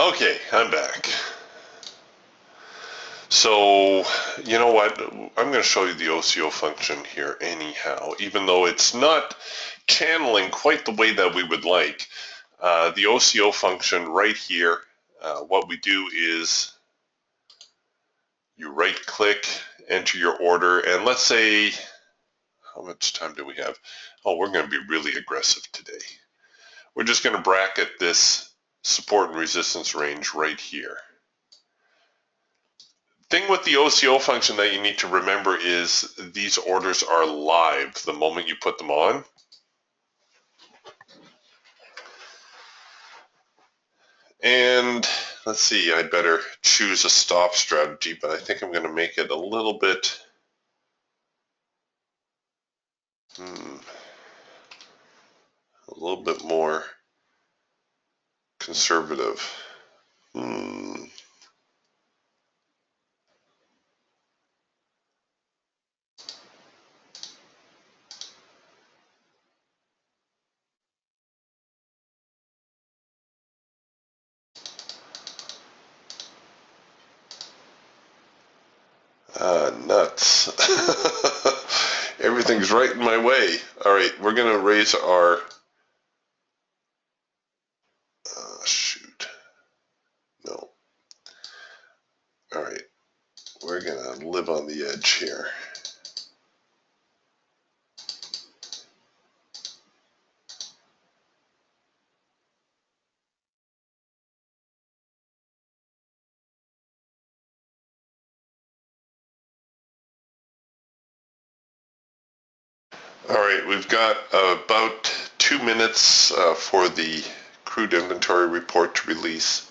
Okay, I'm back. So, you know what? I'm going to show you the OCO function here anyhow, even though it's not channeling quite the way that we would like. The OCO function right here, what we do is you right click, enter your order, and let's say, how much time do we have? Oh, we're going to be really aggressive today. We're just going to bracket this support and resistance range right here. Thing with the OCO function that you need to remember is these orders are live the moment you put them on. And let's see, I'd better choose a stop strategy, but I think I'm going to make it a little bit more conservative. Nuts. Everything's right in my way. All right, we're going to raise our... shoot. No. All right, we're going to live on the edge here. All right, we've got about 2 minutes for the crude inventory report to release.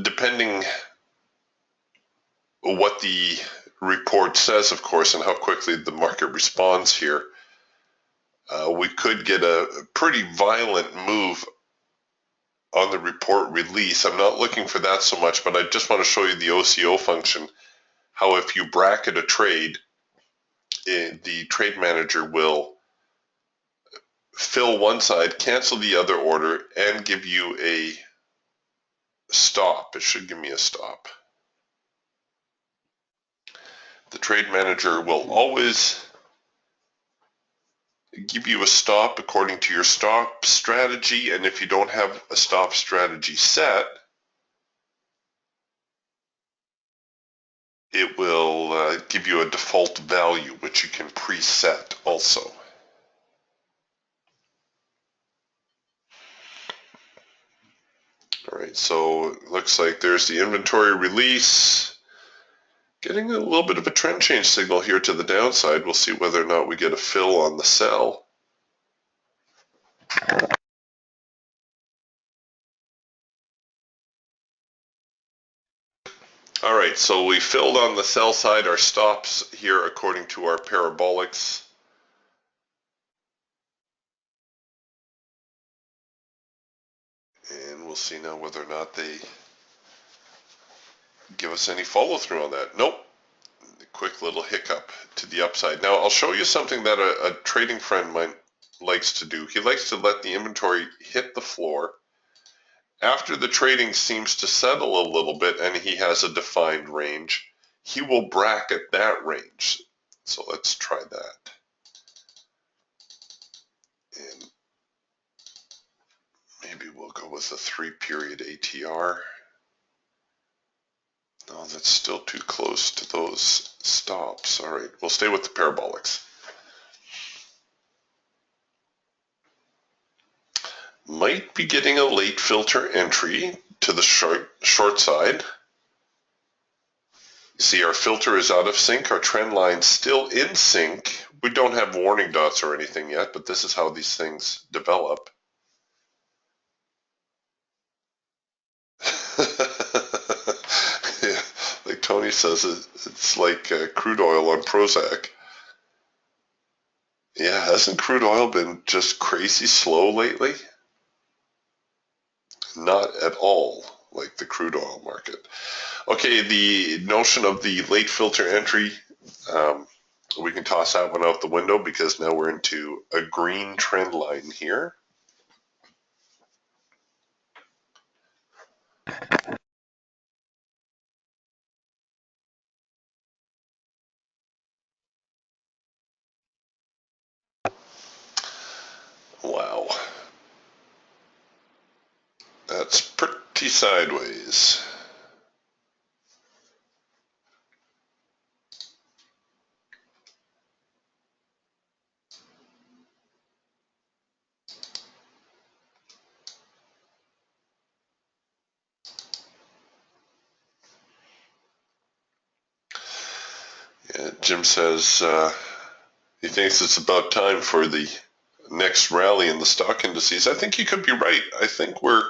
Depending what the report says, of course, and how quickly the market responds here, we could get a pretty violent move on the report release. I'm not looking for that so much, but I just want to show you the OCO function, how if you bracket a trade, the trade manager will fill one side, cancel the other order, and give you a stop. It should give me a stop. The trade manager will always give you a stop according to your stop strategy, and if you don't have a stop strategy set, it will give you a default value which you can preset also. All right, so it looks like there's the inventory release. Getting a little bit of a trend change signal here to the downside. We'll see whether or not we get a fill on the sell. All right, so we filled on the sell side our stops here according to our parabolics. And we'll see now whether or not they give us any follow through on that. Nope. A quick little hiccup to the upside. Now I'll show you something that a trading friend of mine likes to do. He likes to let the inventory hit the floor. After the trading seems to settle a little bit and he has a defined range, he will bracket that range. So let's try that. And maybe we'll go with a 3-period ATR. No, that's still too close to those stops. All right, we'll stay with the parabolics. Might be getting a late filter entry to the short side. See, our filter is out of sync. Our trend line's still in sync. We don't have warning dots or anything yet, but this is how these things develop. Yeah, like Tony says, it's like crude oil on Prozac. Yeah, hasn't crude oil been just crazy slow lately? Not at all like the crude oil market. Okay, the notion of the late filter entry, We can toss that one out the window because now we're into a green trend line here. Wow. That's pretty sideways. Yeah, Jim says he thinks it's about time for the next rally in the stock indices. I think he could be right. I think we're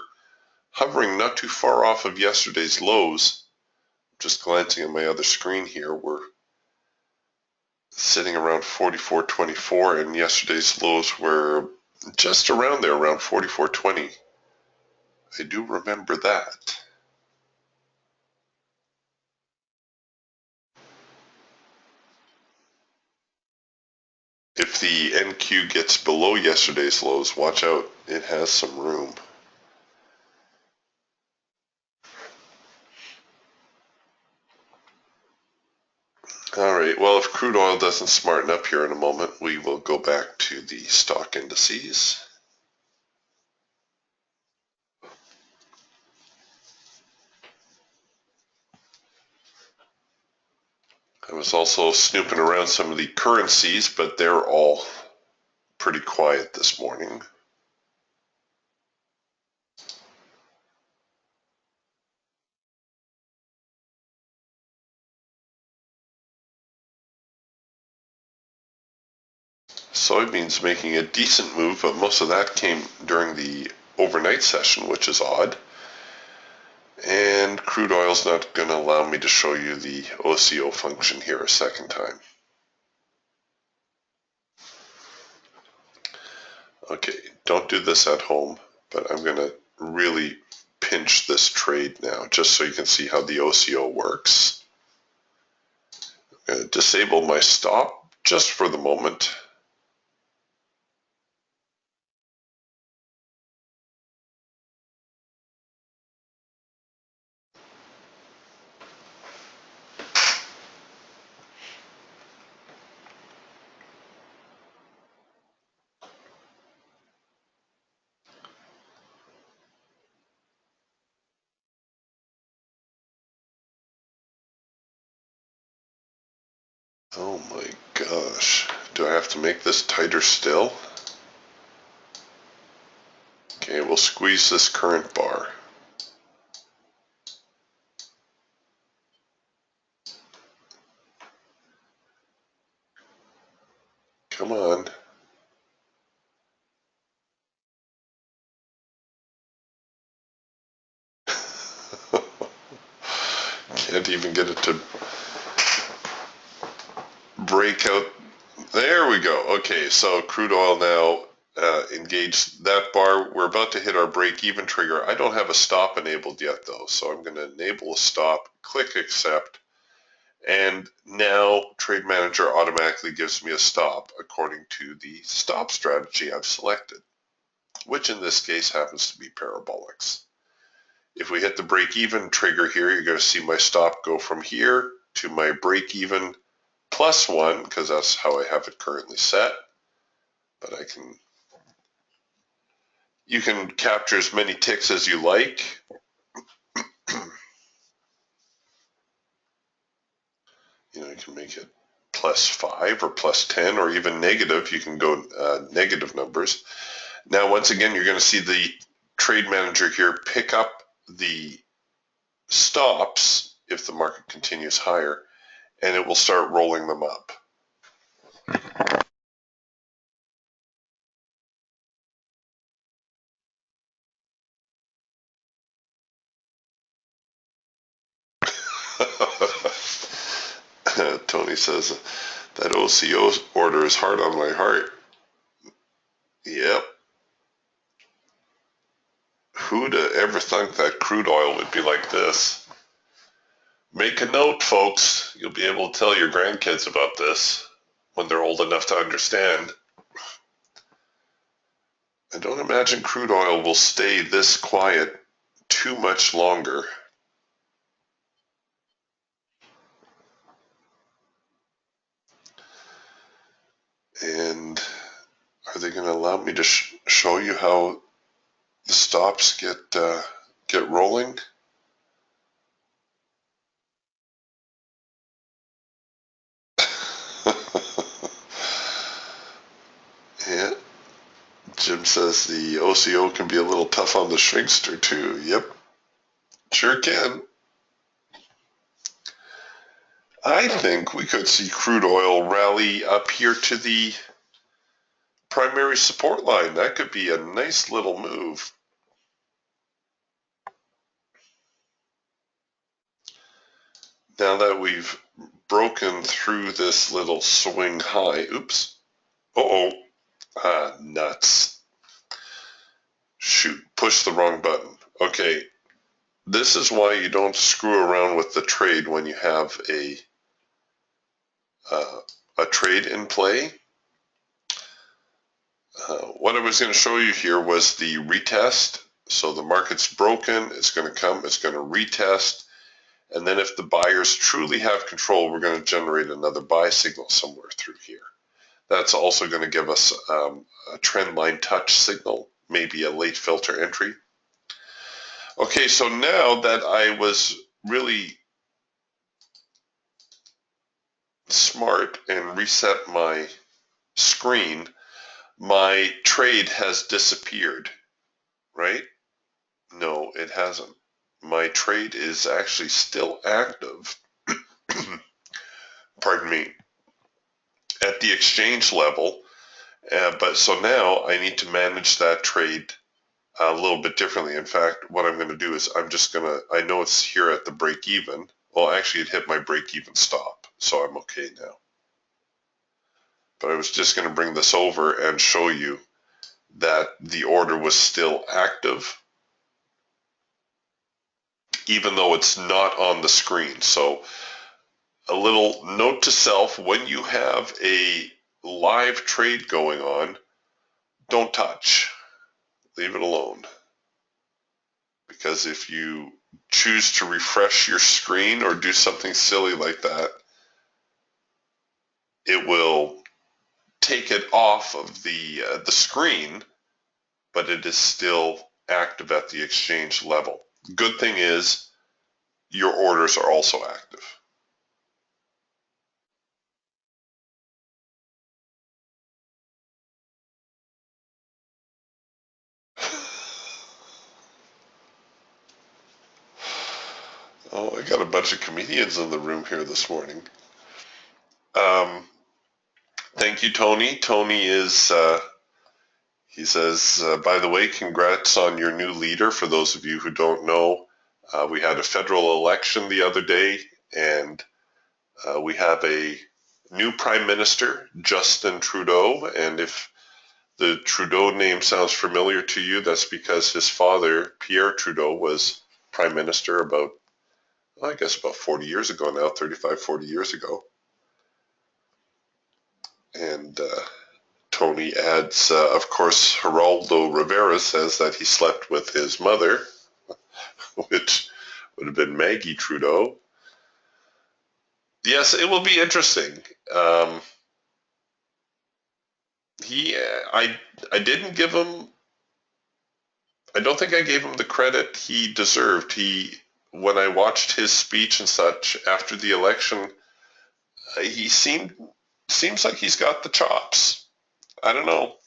hovering not too far off of yesterday's lows. Just glancing at my other screen here, we're sitting around 44.24, and yesterday's lows were just around there, around 44.20. I do remember that. If the NQ gets below yesterday's lows, watch out. It has some room. All right, well, if crude oil doesn't smarten up here in a moment, we will go back to the stock indices. I was also snooping around some of the currencies, but they're all pretty quiet this morning. Soybeans making a decent move, but most of that came during the overnight session, which is odd. And crude oil's not going to allow me to show you the OCO function here a second time. Okay, don't do this at home, but I'm going to really pinch this trade now, just so you can see how the OCO works. I'm going to disable my stop just for the moment. Oh my gosh. Do I have to make this tighter still? Okay, we'll squeeze this current bar. Come on. Can't even get it to break out. There we go. Okay, so crude oil now engaged that bar. We're about to hit our break-even trigger. I don't have a stop enabled yet, though, so I'm going to enable a stop, click accept, and now Trade Manager automatically gives me a stop according to the stop strategy I've selected, which in this case happens to be parabolics. If we hit the break-even trigger here, you're going to see my stop go from here to my break-even +1, because that's how I have it currently set. But you can capture as many ticks as you like. You can make it +5 or +10 or even negative. You can go negative numbers. Now, once again, you're going to see the Trade Manager here pick up the stops if the market continues higher, and it will start rolling them up. Tony says, that OCO order is hard on my heart. Yep. Who'd ever think that crude oil would be like this? Make a note, folks. You'll be able to tell your grandkids about this. when they're old enough to understand. I don't imagine crude oil will stay this quiet too much longer. And are they going to allow me to show you how the stops get rolling? Yeah. Jim says the OCO can be a little tough on the shrinkster too. Yep, sure can. I think we could see crude oil rally up here to the primary support line. That could be a nice little move. Now that we've broken through this little swing high. Oops. Uh-oh. Ah, nuts. Shoot, push the wrong button. Okay, this is why you don't screw around with the trade when you have a trade in play. What I was going to show you here was the retest. So the market's broken, it's going to come, it's going to retest, and then if the buyers truly have control, we're going to generate another buy signal somewhere through here. That's also going to give us a trend line touch signal, maybe a late filter entry. Okay, so now that I was really smart and reset my screen, my trade has disappeared, right? No, it hasn't. My trade is actually still active, pardon me, at the exchange level. But so now I need to manage that trade a little bit differently. In fact, what I'm going to do is I know it's here at the break even. Well, actually, it hit my break even stop, so I'm okay now. But I was just going to bring this over and show you that the order was still active, even though it's not on the screen. So a little note to self, when you have a live trade going on, don't touch. Leave it alone. Because if you choose to refresh your screen or do something silly like that, it will take it off of the screen, but it is still active at the exchange level. Good thing is your orders are also active. Oh, I got a bunch of comedians in the room here this morning. Thank you, Tony. Tony is, he says, by the way, congrats on your new leader. For those of you who don't know, we had a federal election the other day, and we have a new prime minister, Justin Trudeau. And if the Trudeau name sounds familiar to you, that's because his father, Pierre Trudeau, was prime minister about, I guess, about 40 years ago now, 35, 40 years ago. And Tony adds, of course, Geraldo Rivera says that he slept with his mother, which would have been Maggie Trudeau. Yes, it will be interesting. I didn't give him. I don't think I gave him the credit he deserved. When I watched his speech and such after the election, he seems like he's got the chops. I don't know.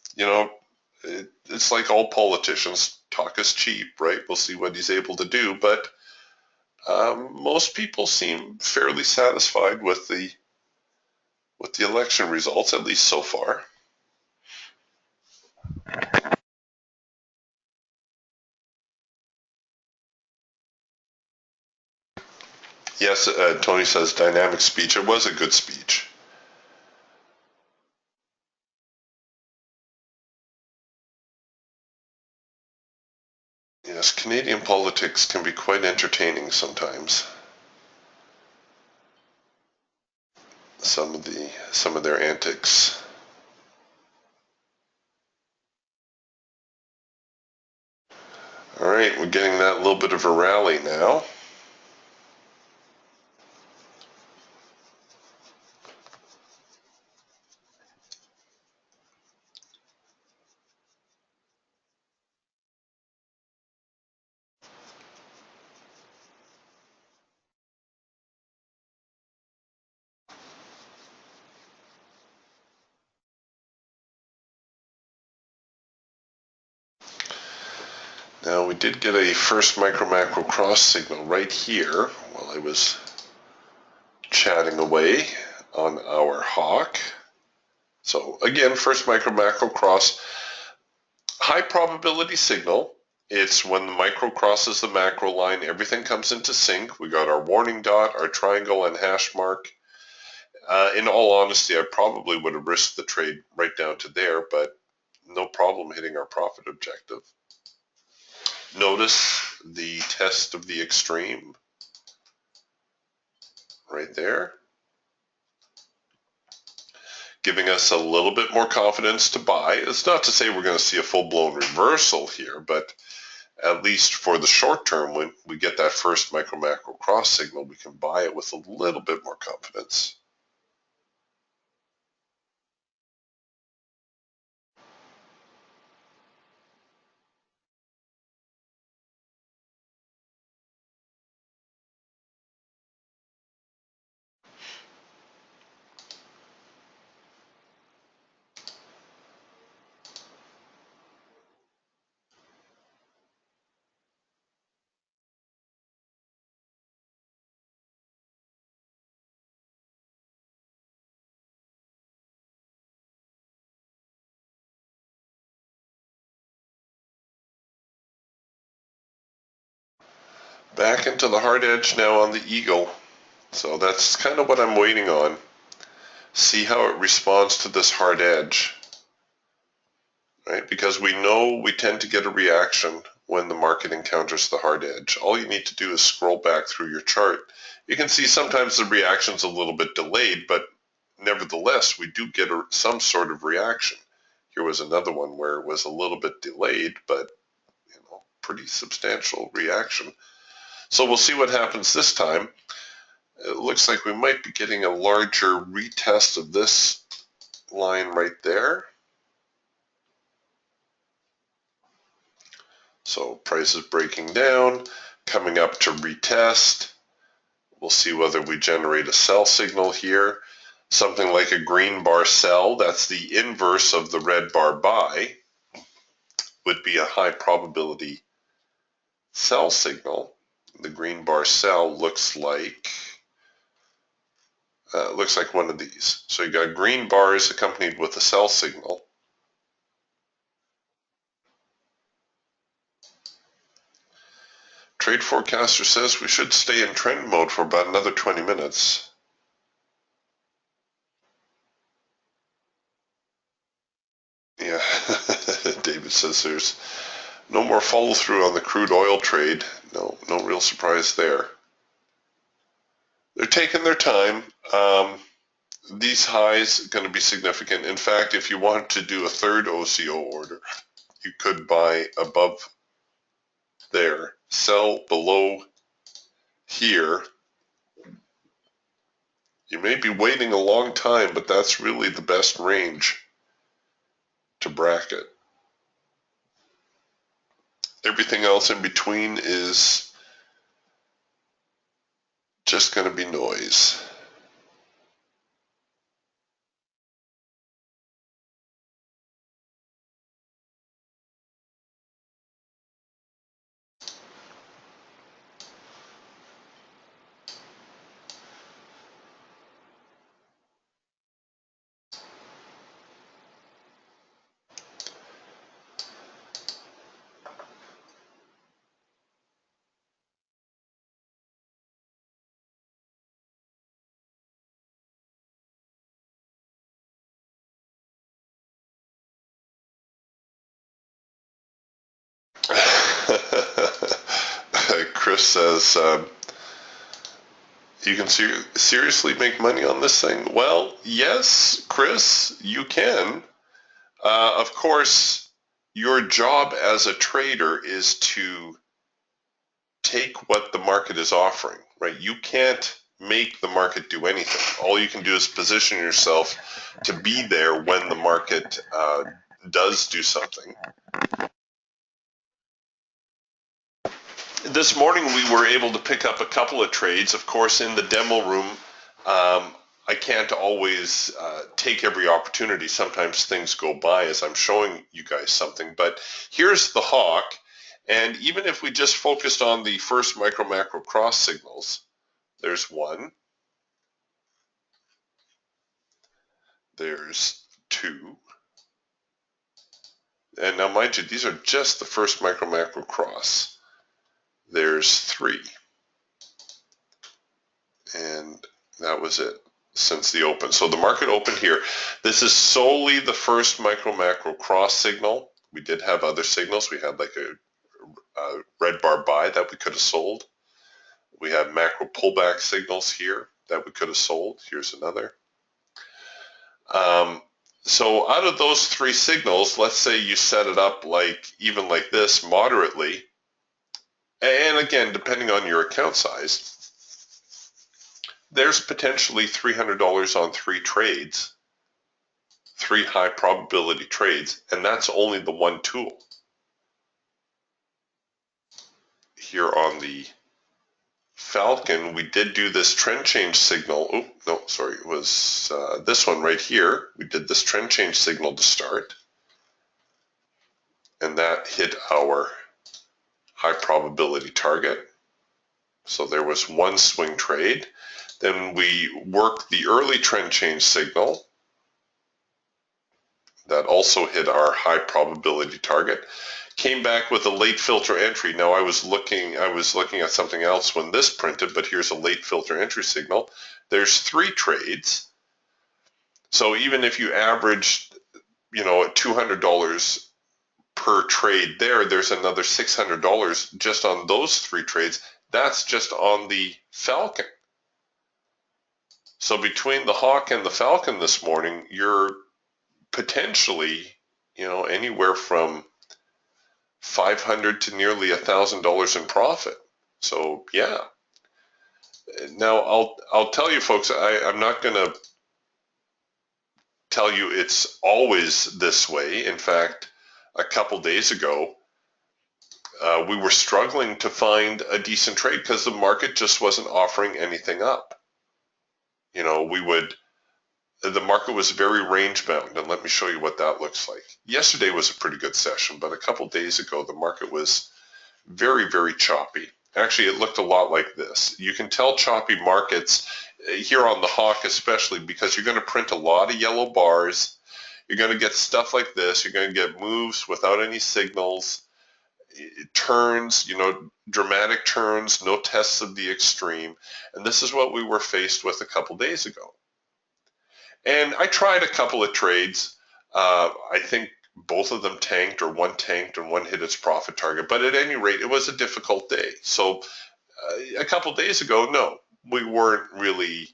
It's like all politicians. Talk is cheap, right? We'll see what he's able to do, but most people seem fairly satisfied with the election results, at least so far. Yes, Tony says dynamic speech. It was a good speech. Yes, Canadian politics can be quite entertaining sometimes. some of their antics. All right, we're getting that little bit of a rally now. Now we did get a first micro macro cross signal right here while I was chatting away on our hawk. So again, first micro macro cross, high probability signal. It's when the micro crosses the macro line, everything comes into sync. We got our warning dot, our triangle and hash mark. In all honesty, I probably would have risked the trade right down to there, but no problem hitting our profit objective. Notice the test of the extreme right there, giving us a little bit more confidence to buy. It's not to say we're going to see a full-blown reversal here, but at least for the short term, when we get that first micro macro cross signal, we can buy it with a little bit more confidence. Back into the hard edge now on the eagle. So that's kind of what I'm waiting on. See how it responds to this hard edge, right? Because we know we tend to get a reaction when the market encounters the hard edge. All you need to do is scroll back through your chart. You can see sometimes the reaction's a little bit delayed, but nevertheless, we do get some sort of reaction. Here was another one where it was a little bit delayed, but pretty substantial reaction. So we'll see what happens this time. It looks like we might be getting a larger retest of this line right there. So price is breaking down, coming up to retest. We'll see whether we generate a sell signal here. Something like a green bar sell, that's the inverse of the red bar buy, would be a high probability sell signal. The green bar sell looks like one of these. So you got green bars accompanied with a sell signal. Trade forecaster says we should stay in trend mode for about another 20 minutes. Yeah, David says there's no more follow through on the crude oil trade. No real surprise there. They're taking their time. These highs are going to be significant. In fact, if you want to do a third OCO order, you could buy above there, sell below here. You may be waiting a long time, but that's really the best range to bracket. Everything else in between is just going to be noise. Chris says, You can seriously make money on this thing? Well, yes, Chris, you can. Of course, your job as a trader is to take what the market is offering, right? You can't make the market do anything. All you can do is position yourself to be there when the market does do something. This morning we were able to pick up a couple of trades. Of course, in the demo room, I can't always take every opportunity. Sometimes things go by as I'm showing you guys something. But here's the hawk. And even if we just focused on the first micro macro cross signals, there's one, there's two, and now mind you, these are just the first micro macro cross. There's three, and that was it since the open. So the market opened here. This is solely the first micro macro cross signal. We did have other signals. We had like a red bar buy that we could have sold. We have macro pullback signals here that we could have sold. Here's another. So out of those three signals, let's say you set it up like even like this moderately, and again, depending on your account size, there's potentially $300 on three trades, three high probability trades, and that's only the one tool. Here on the Falcon, we did do this trend change signal. Oh, no, sorry, it was this one right here. We did this trend change signal to start, and that hit our high probability target. So there was one swing trade. Then we worked the early trend change signal. That also hit our high probability target. Came back with a late filter entry. Now I was looking at something else when this printed, but here's a late filter entry signal. There's three trades. So even if you averaged, at $200 per trade there's another $600 just on those three trades. That's just on the Falcon. So between the Hawk and the Falcon this morning, you're potentially, anywhere from $500 to nearly $1,000 in profit. So yeah. Now I'll tell you folks, I'm not going to tell you it's always this way. In fact, a couple days ago, we were struggling to find a decent trade because the market just wasn't offering anything up. The market was very range bound, and let me show you what that looks like. Yesterday was a pretty good session, but a couple days ago, the market was very, very choppy. Actually, it looked a lot like this. You can tell choppy markets here on the Hawk especially because you're going to print a lot of yellow bars. You're going to get stuff like this. You're going to get moves without any signals, turns, dramatic turns, no tests of the extreme. And this is what we were faced with a couple days ago. And I tried a couple of trades. I think both of them tanked, or one tanked and one hit its profit target. But at any rate, it was a difficult day. So a couple days ago, no, we weren't really,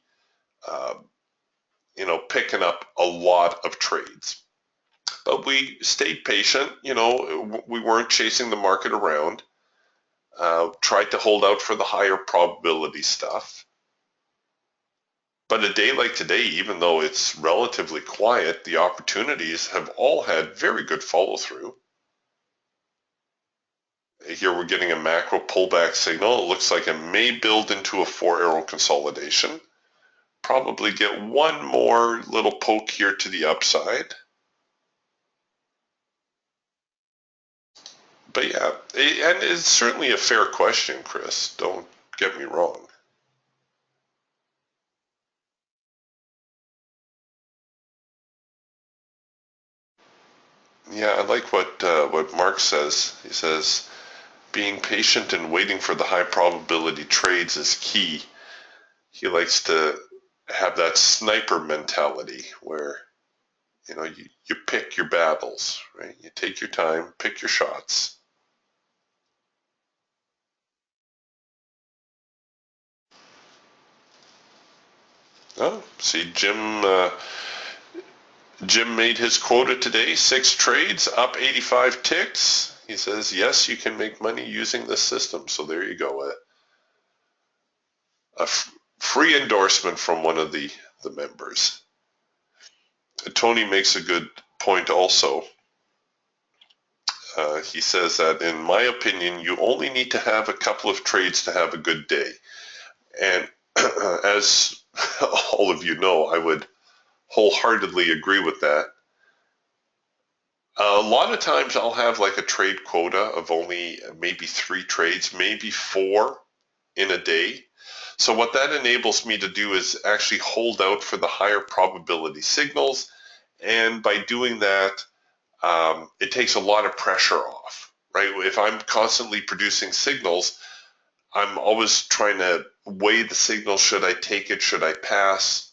picking up a lot of trades. But we stayed patient. We weren't chasing the market around. Tried to hold out for the higher probability stuff. But a day like today, even though it's relatively quiet, the opportunities have all had very good follow through. Here we're getting a macro pullback signal. It looks like it may build into a 4-arrow consolidation. Probably get one more little poke here to the upside. But yeah, and it's certainly a fair question, Chris. Don't get me wrong. Yeah, I like what Mark says. He says, being patient and waiting for the high probability trades is key. He likes to have that sniper mentality where, you pick your battles, right? You take your time, pick your shots. Oh, see, Jim made his quota today, 6 trades, up 85 ticks. He says, yes, you can make money using this system. So there you go, a free endorsement from one of the members. Tony makes a good point also. He says that, in my opinion, you only need to have a couple of trades to have a good day. And as all of you know, I would wholeheartedly agree with that. A lot of times I'll have like a trade quota of only maybe 3 trades, maybe 4 in a day. So what that enables me to do is actually hold out for the higher probability signals. And by doing that, it takes a lot of pressure off, right? If I'm constantly producing signals, I'm always trying to weigh the signal. Should I take it? Should I pass?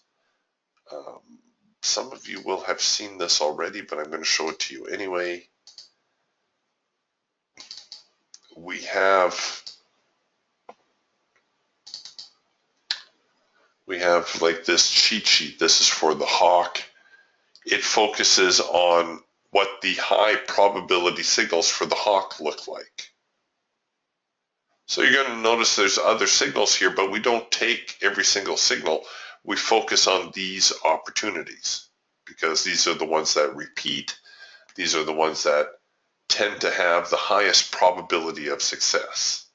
Some of you will have seen this already, but I'm going to show it to you anyway. We have like this cheat sheet. This is for the hawk. It focuses on what the high probability signals for the hawk look like. So you're going to notice there's other signals here, but we don't take every single signal. We focus on these opportunities because these are the ones that repeat. These are the ones that tend to have the highest probability of success.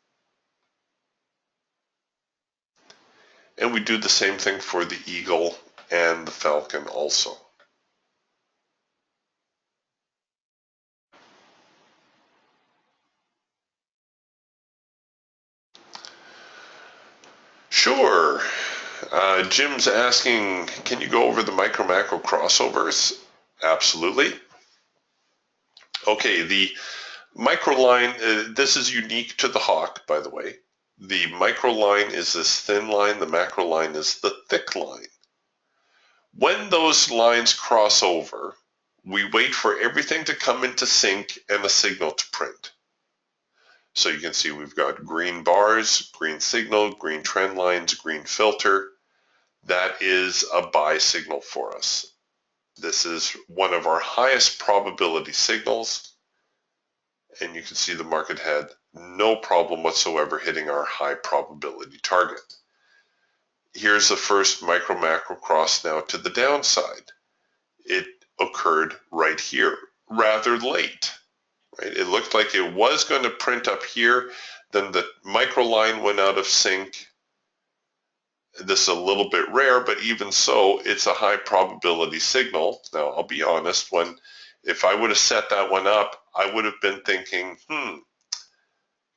And we do the same thing for the eagle and the falcon also. Sure. Jim's asking, can you go over the micro-macro crossovers? Absolutely. Okay, the micro line, this is unique to the hawk, by the way. The micro line is this thin line, the macro line is the thick line. When those lines cross over, we wait for everything to come into sync and the signal to print. So you can see we've got green bars, green signal, green trend lines, green filter. That is a buy signal for us. This is one of our highest probability signals. And you can see the market had no problem whatsoever hitting our high probability target. Here's the first micro macro cross now to the downside. It occurred right here, rather late. Right? It looked like it was going to print up here, then the micro line went out of sync. This is a little bit rare, but even so, it's a high probability signal. Now, I'll be honest, if I would have set that one up, I would have been thinking,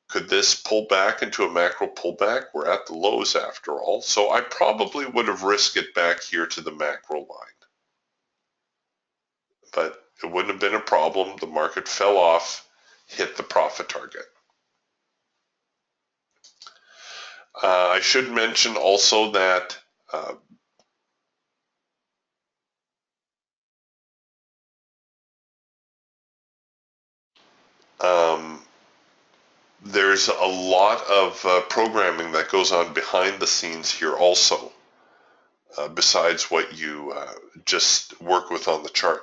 could this pull back into a macro pullback? We're at the lows after all. So I probably would have risked it back here to the macro line. But it wouldn't have been a problem. The market fell off, hit the profit target. I should mention also that there's a lot of programming that goes on behind the scenes here also, besides what you just work with on the chart.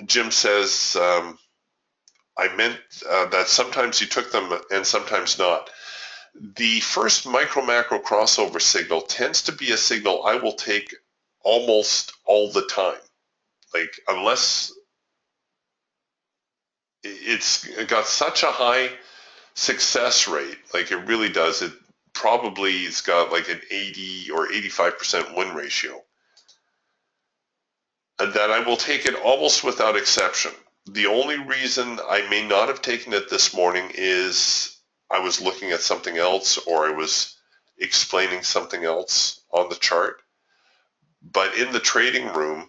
Jim says, I meant that sometimes you took them and sometimes not. The first micro-macro crossover signal tends to be a signal I will take almost all the time. Like, unless it's got such a high success rate, like it really does, it probably has got like an 80 or 85% win ratio, and that I will take it almost without exception. The only reason I may not have taken it this morning is I was looking at something else or I was explaining something else on the chart. But in the trading room,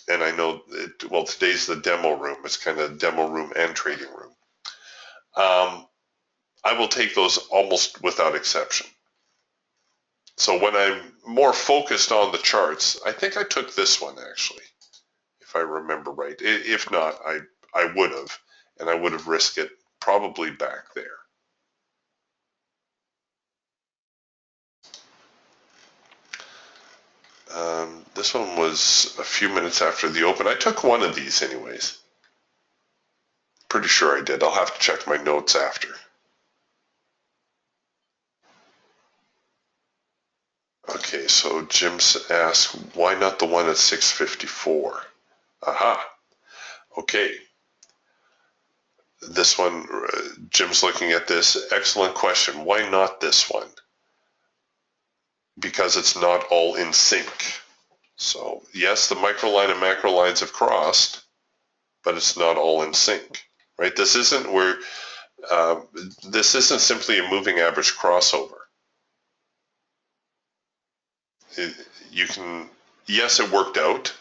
and I know, well, today's the demo room. It's kind of demo room and trading room. I will take those almost without exception. So when I'm more focused on the charts, I think I took this one actually, if I remember right. If not, I would have, and I would have risked it probably back there. This one was a few minutes after the open. I took one of these anyways. Pretty sure I did. I'll have to check my notes after. Okay, so Jim's asked, why not the one at 654? Aha. Okay. This one, Jim's looking at this. Excellent question. Why not this one? Because it's not all in sync. So yes, the micro line and macro lines have crossed, but it's not all in sync, right? This isn't simply a moving average crossover. Yes, it worked out.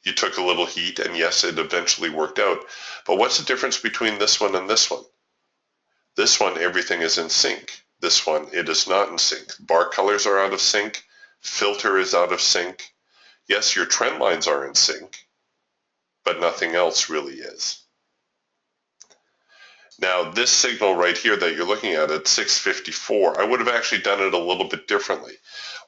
You took a little heat, and yes, it eventually worked out. But what's the difference between this one and this one? This one, everything is in sync. This one, it is not in sync. Bar colors are out of sync. Filter is out of sync. Yes, your trend lines are in sync, but nothing else really is. Now, this signal right here that you're looking at 654, I would have actually done it a little bit differently.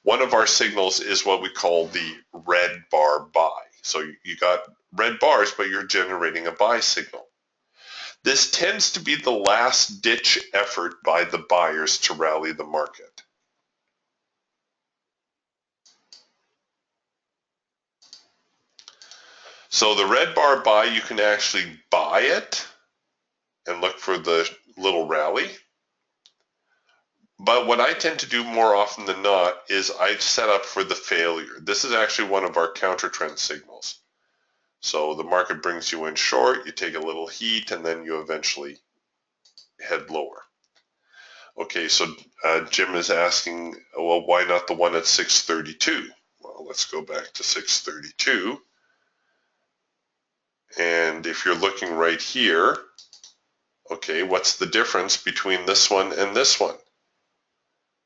One of our signals is what we call the red bar buy. So you got red bars, but you're generating a buy signal. This tends to be the last ditch effort by the buyers to rally the market. So the red bar buy, you can actually buy it and look for the little rally. But what I tend to do more often than not is I set up for the failure. This is actually one of our counter trend signals. So the market brings you in short, you take a little heat, and then you eventually head lower. Okay, so Jim is asking, well, why not the one at 632? Well, let's go back to 632. And if you're looking right here, okay, what's the difference between this one and this one?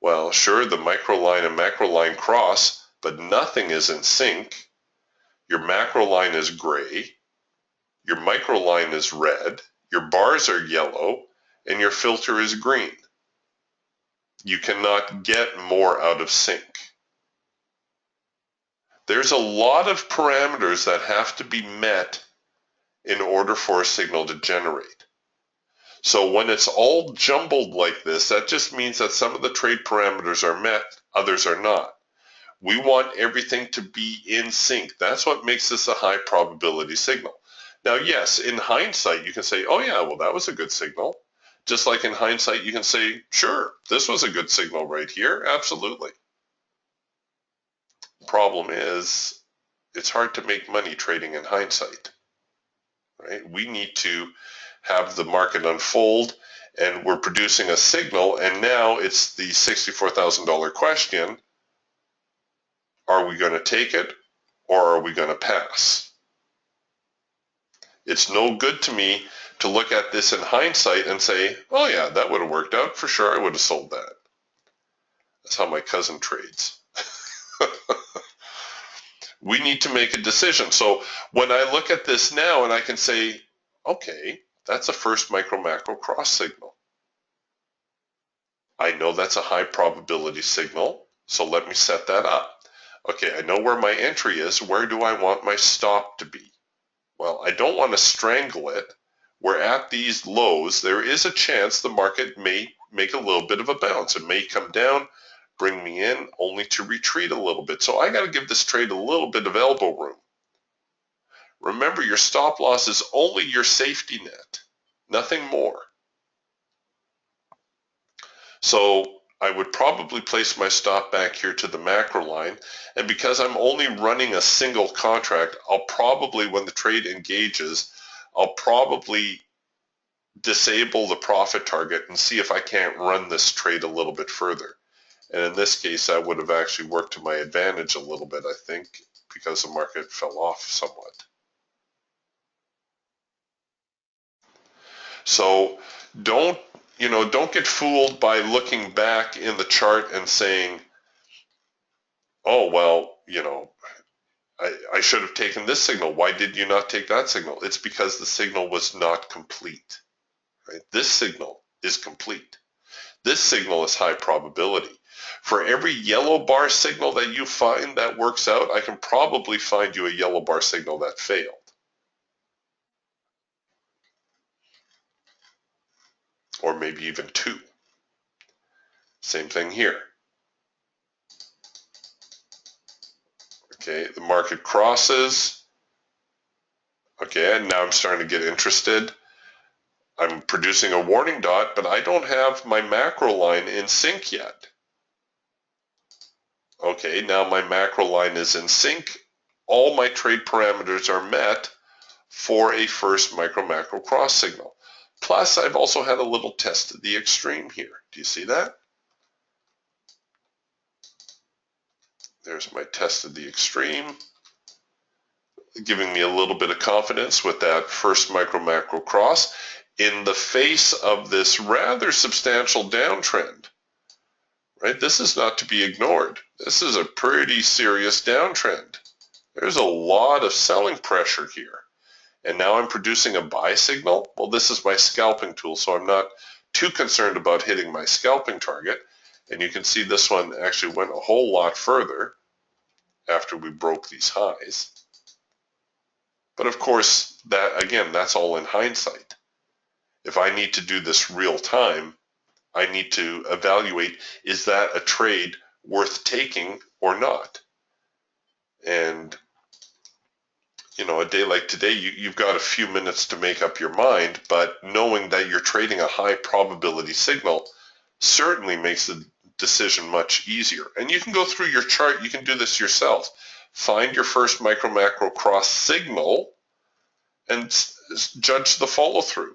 Well, sure, the micro line and macro line cross, but nothing is in sync. Your macro line is gray, your micro line is red, your bars are yellow, and your filter is green. You cannot get more out of sync. There's a lot of parameters that have to be met in order for a signal to generate. So when it's all jumbled like this, that just means that some of the trade parameters are met, others are not. We want everything to be in sync. That's what makes this a high probability signal. Now, yes, in hindsight, you can say, oh yeah, well, that was a good signal. Just like in hindsight, you can say, sure, this was a good signal right here. Absolutely. Problem is, it's hard to make money trading in hindsight, right? We need to have the market unfold, and we're producing a signal, and now it's the $64,000 question. Are we going to take it, or are we going to pass? It's no good to me to look at this in hindsight and say, oh yeah, that would have worked out. For sure, I would have sold that. That's how my cousin trades. We need to make a decision. So when I look at this now and I can say, okay, that's a first micro macro cross signal. I know that's a high probability signal, so let me set that up. Okay, I know where my entry is. Where do I want my stop to be? Well, I don't want to strangle it. We're at these lows. There is a chance the market may make a little bit of a bounce. It may come down, bring me in, only to retreat a little bit. So I got to give this trade a little bit of elbow room. Remember, your stop loss is only your safety net, nothing more. So I would probably place my stop back here to the macro line. And because I'm only running a single contract, I'll probably, when the trade engages, I'll probably disable the profit target and see if I can't run this trade a little bit further. And in this case, that would have actually worked to my advantage a little bit, I think, because the market fell off somewhat. So don't get fooled by looking back in the chart and saying, oh, well, I should have taken this signal. Why did you not take that signal? It's because the signal was not complete. Right? This signal is complete. This signal is high probability. For every yellow bar signal that you find that works out, I can probably find you a yellow bar signal that failed. Or maybe even two. Same thing here. Okay, the market crosses. Okay, and now I'm starting to get interested. I'm producing a warning dot, but I don't have my macro line in sync yet. Okay, now my macro line is in sync. All my trade parameters are met for a first micro-macro cross signal. Plus, I've also had a little test of the extreme here. Do you see that? There's my test of the extreme, giving me a little bit of confidence with that first micro-macro cross in the face of this rather substantial downtrend. Right? This is not to be ignored. This is a pretty serious downtrend. There's a lot of selling pressure here. And now I'm producing a buy signal. Well, this is my scalping tool, so I'm not too concerned about hitting my scalping target. And you can see this one actually went a whole lot further after we broke these highs. But of course, that again, that's all in hindsight. If I need to do this real time, I need to evaluate, is that a trade worth taking or not? And, you know, a day like today, you've got a few minutes to make up your mind, but knowing that you're trading a high probability signal certainly makes the decision much easier. And you can go through your chart, you can do this yourself. Find your first micro-macro cross signal and judge the follow through.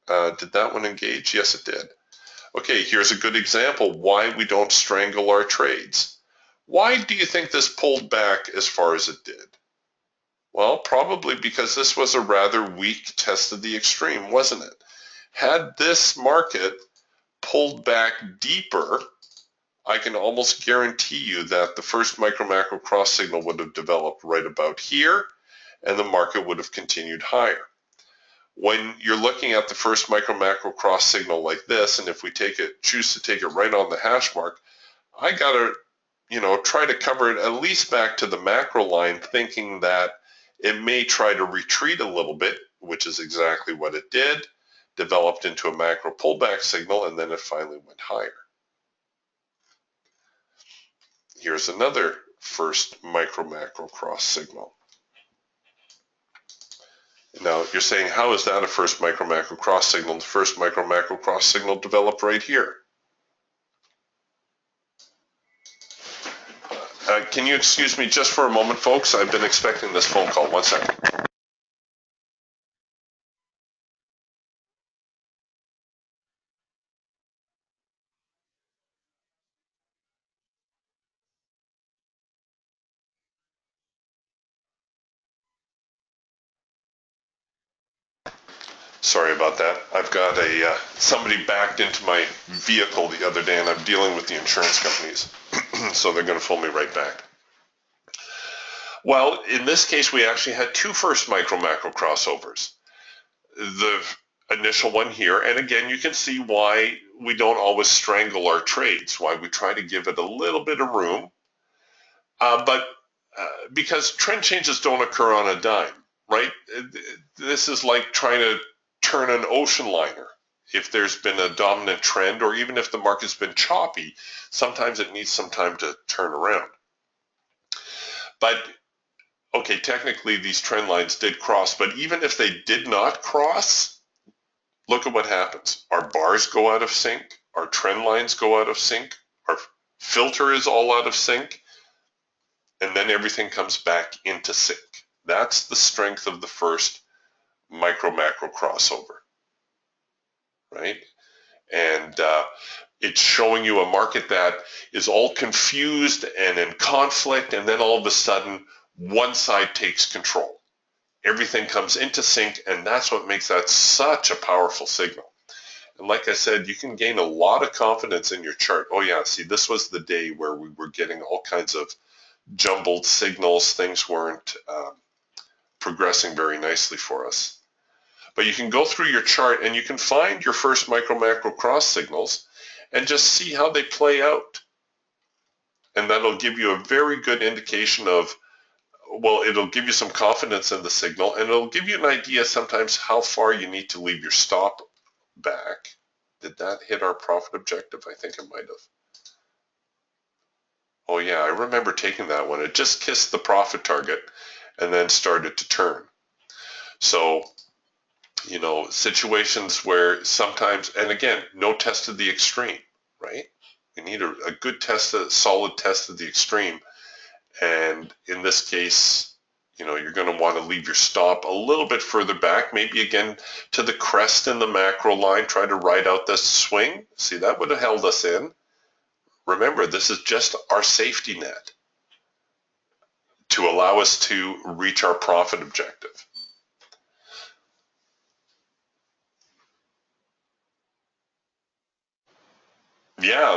Did that one engage? Yes, it did. Okay, here's a good example why we don't strangle our trades. Why do you think this pulled back as far as it did? Well, probably because this was a rather weak test of the extreme, wasn't it? Had this market pulled back deeper, I can almost guarantee you that the first micro-macro cross signal would have developed right about here, and the market would have continued higher. When you're looking at the first micro-macro cross signal like this, and if we choose to take it right on the hash mark, I gotta, try to cover it at least back to the macro line, thinking that it may try to retreat a little bit, which is exactly what it did, developed into a macro pullback signal, and then it finally went higher. Here's another first micro-macro cross signal. Now, you're saying, how is that a first micro-macro cross signal? The first micro-macro cross signal developed right here. Can you excuse me just for a moment, folks? I've been expecting this phone call. 1 second. Sorry about that. I've got somebody backed into my vehicle the other day, and I'm dealing with the insurance companies, so they're going to pull me right back. Well, in this case, we actually had two first micro-macro crossovers. The initial one here, and again, you can see why we don't always strangle our trades, why we try to give it a little bit of room, but because trend changes don't occur on a dime, right? This is like trying to turn an ocean liner. If there's been a dominant trend, or even if the market's been choppy, sometimes it needs some time to turn around. But okay, technically these trend lines did cross, but even if they did not cross, look at what happens. Our bars go out of sync, our trend lines go out of sync, our filter is all out of sync, and then everything comes back into sync. That's the strength of the first micro-macro crossover, right? And it's showing you a market that is all confused and in conflict, and then all of a sudden, one side takes control. Everything comes into sync, and that's what makes that such a powerful signal. And like I said, you can gain a lot of confidence in your chart. Oh yeah, see, this was the day where we were getting all kinds of jumbled signals. Things weren't progressing very nicely for us. But you can go through your chart and you can find your first micro-macro cross signals, and just see how they play out. And that'll give you a very good indication of, well, it'll give you some confidence in the signal, and it'll give you an idea sometimes how far you need to leave your stop back. Did that hit our profit objective? I think it might have. Oh yeah, I remember taking that one. It just kissed the profit target and then started to turn. So, you know, situations where sometimes, and again, no test of the extreme, right? You need a good test, a solid test of the extreme. And in this case, you know, you're going to want to leave your stop a little bit further back, maybe again to the crest in the macro line, try to ride out this swing. See, that would have held us in. Remember, this is just our safety net to allow us to reach our profit objective. Yeah,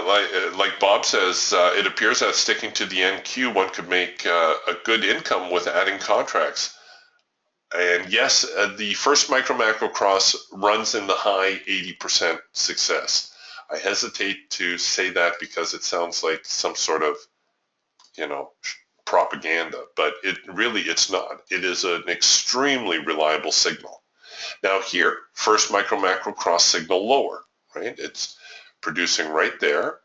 like Bob says, it appears that sticking to the NQ, one could make a good income with adding contracts. And yes, the first micro macro cross runs in the high 80% success. I hesitate to say that because it sounds like some sort of, you know, propaganda, but it's not. It is an extremely reliable signal. Now here, first micro macro cross signal lower, right? It's producing right there.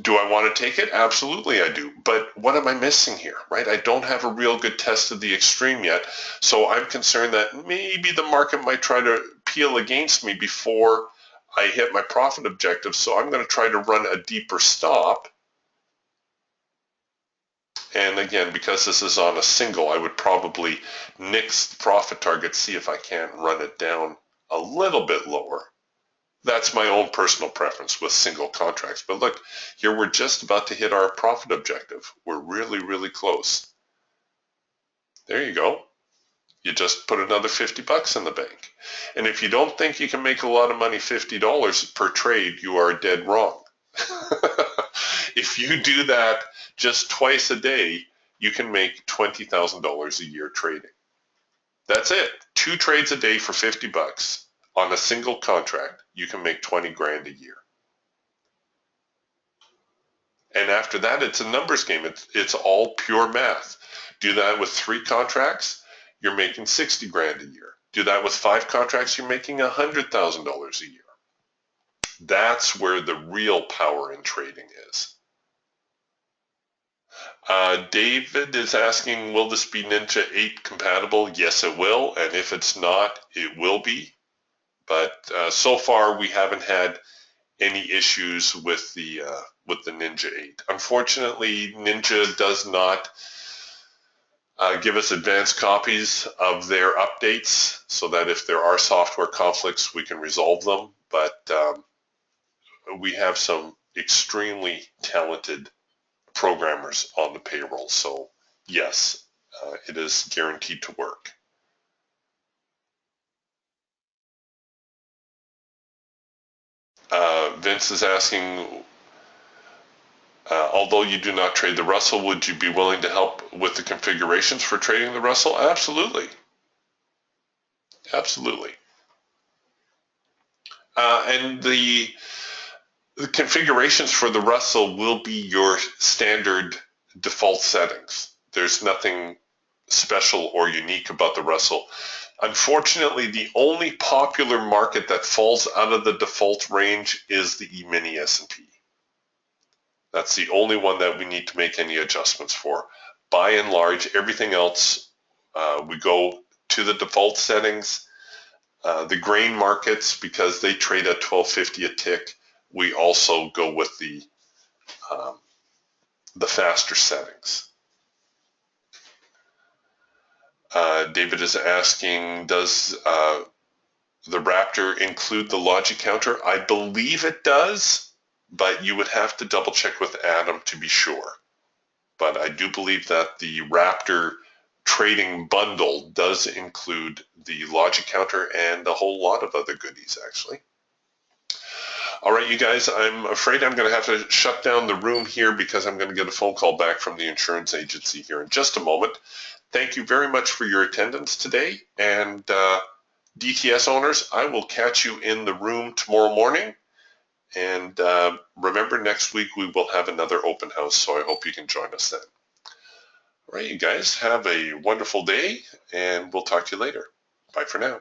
Do I want to take it? Absolutely I do. But what am I missing here, right? I don't have a real good test of the extreme yet. So I'm concerned that maybe the market might try to peel against me before I hit my profit objective. So I'm going to try to run a deeper stop. And again, because this is on a single, I would probably nix the profit target, see if I can't run it down a little bit lower. That's my own personal preference with single contracts. But look, here we're just about to hit our profit objective. We're really, really close. There you go. You just put another 50 bucks in the bank. And if you don't think you can make a lot of money, $50 per trade, you are dead wrong. If you do that just twice a day, you can make $20,000 a year trading. That's it. 2 trades a day for 50 bucks on a single contract. You can make 20 grand a year. And after that, it's a numbers game. It's all pure math. Do that with 3 contracts, you're making 60 grand a year. Do that with 5 contracts, you're making $100,000 a year. That's where the real power in trading is. David is asking, will this be Ninja 8 compatible? Yes, it will. And if it's not, it will be. But so far, we haven't had any issues with the Ninja 8. Unfortunately, Ninja does not give us advanced copies of their updates so that if there are software conflicts, we can resolve them. But we have some extremely talented programmers on the payroll. So yes, it is guaranteed to work. Vince is asking, although you do not trade the Russell, would you be willing to help with the configurations for trading the Russell? Absolutely. Absolutely. And the configurations for the Russell will be your standard default settings. There's nothing special or unique about the Russell. Unfortunately, the only popular market that falls out of the default range is the E-mini S&P. That's the only one that we need to make any adjustments for. By and large, everything else, we go to the default settings. The grain markets, because they trade at 12.50 a tick, we also go with the faster settings. David is asking, does the Raptor include the logic counter? I believe it does, but you would have to double check with Adam to be sure. But I do believe that the Raptor trading bundle does include the logic counter and a whole lot of other goodies, actually. All right, you guys, I'm afraid I'm going to have to shut down the room here because I'm going to get a phone call back from the insurance agency here in just a moment. Thank you very much for your attendance today. And DTS owners, I will catch you in the room tomorrow morning. And remember, next week we will have another open house, so I hope you can join us then. All right, you guys, have a wonderful day, and we'll talk to you later. Bye for now.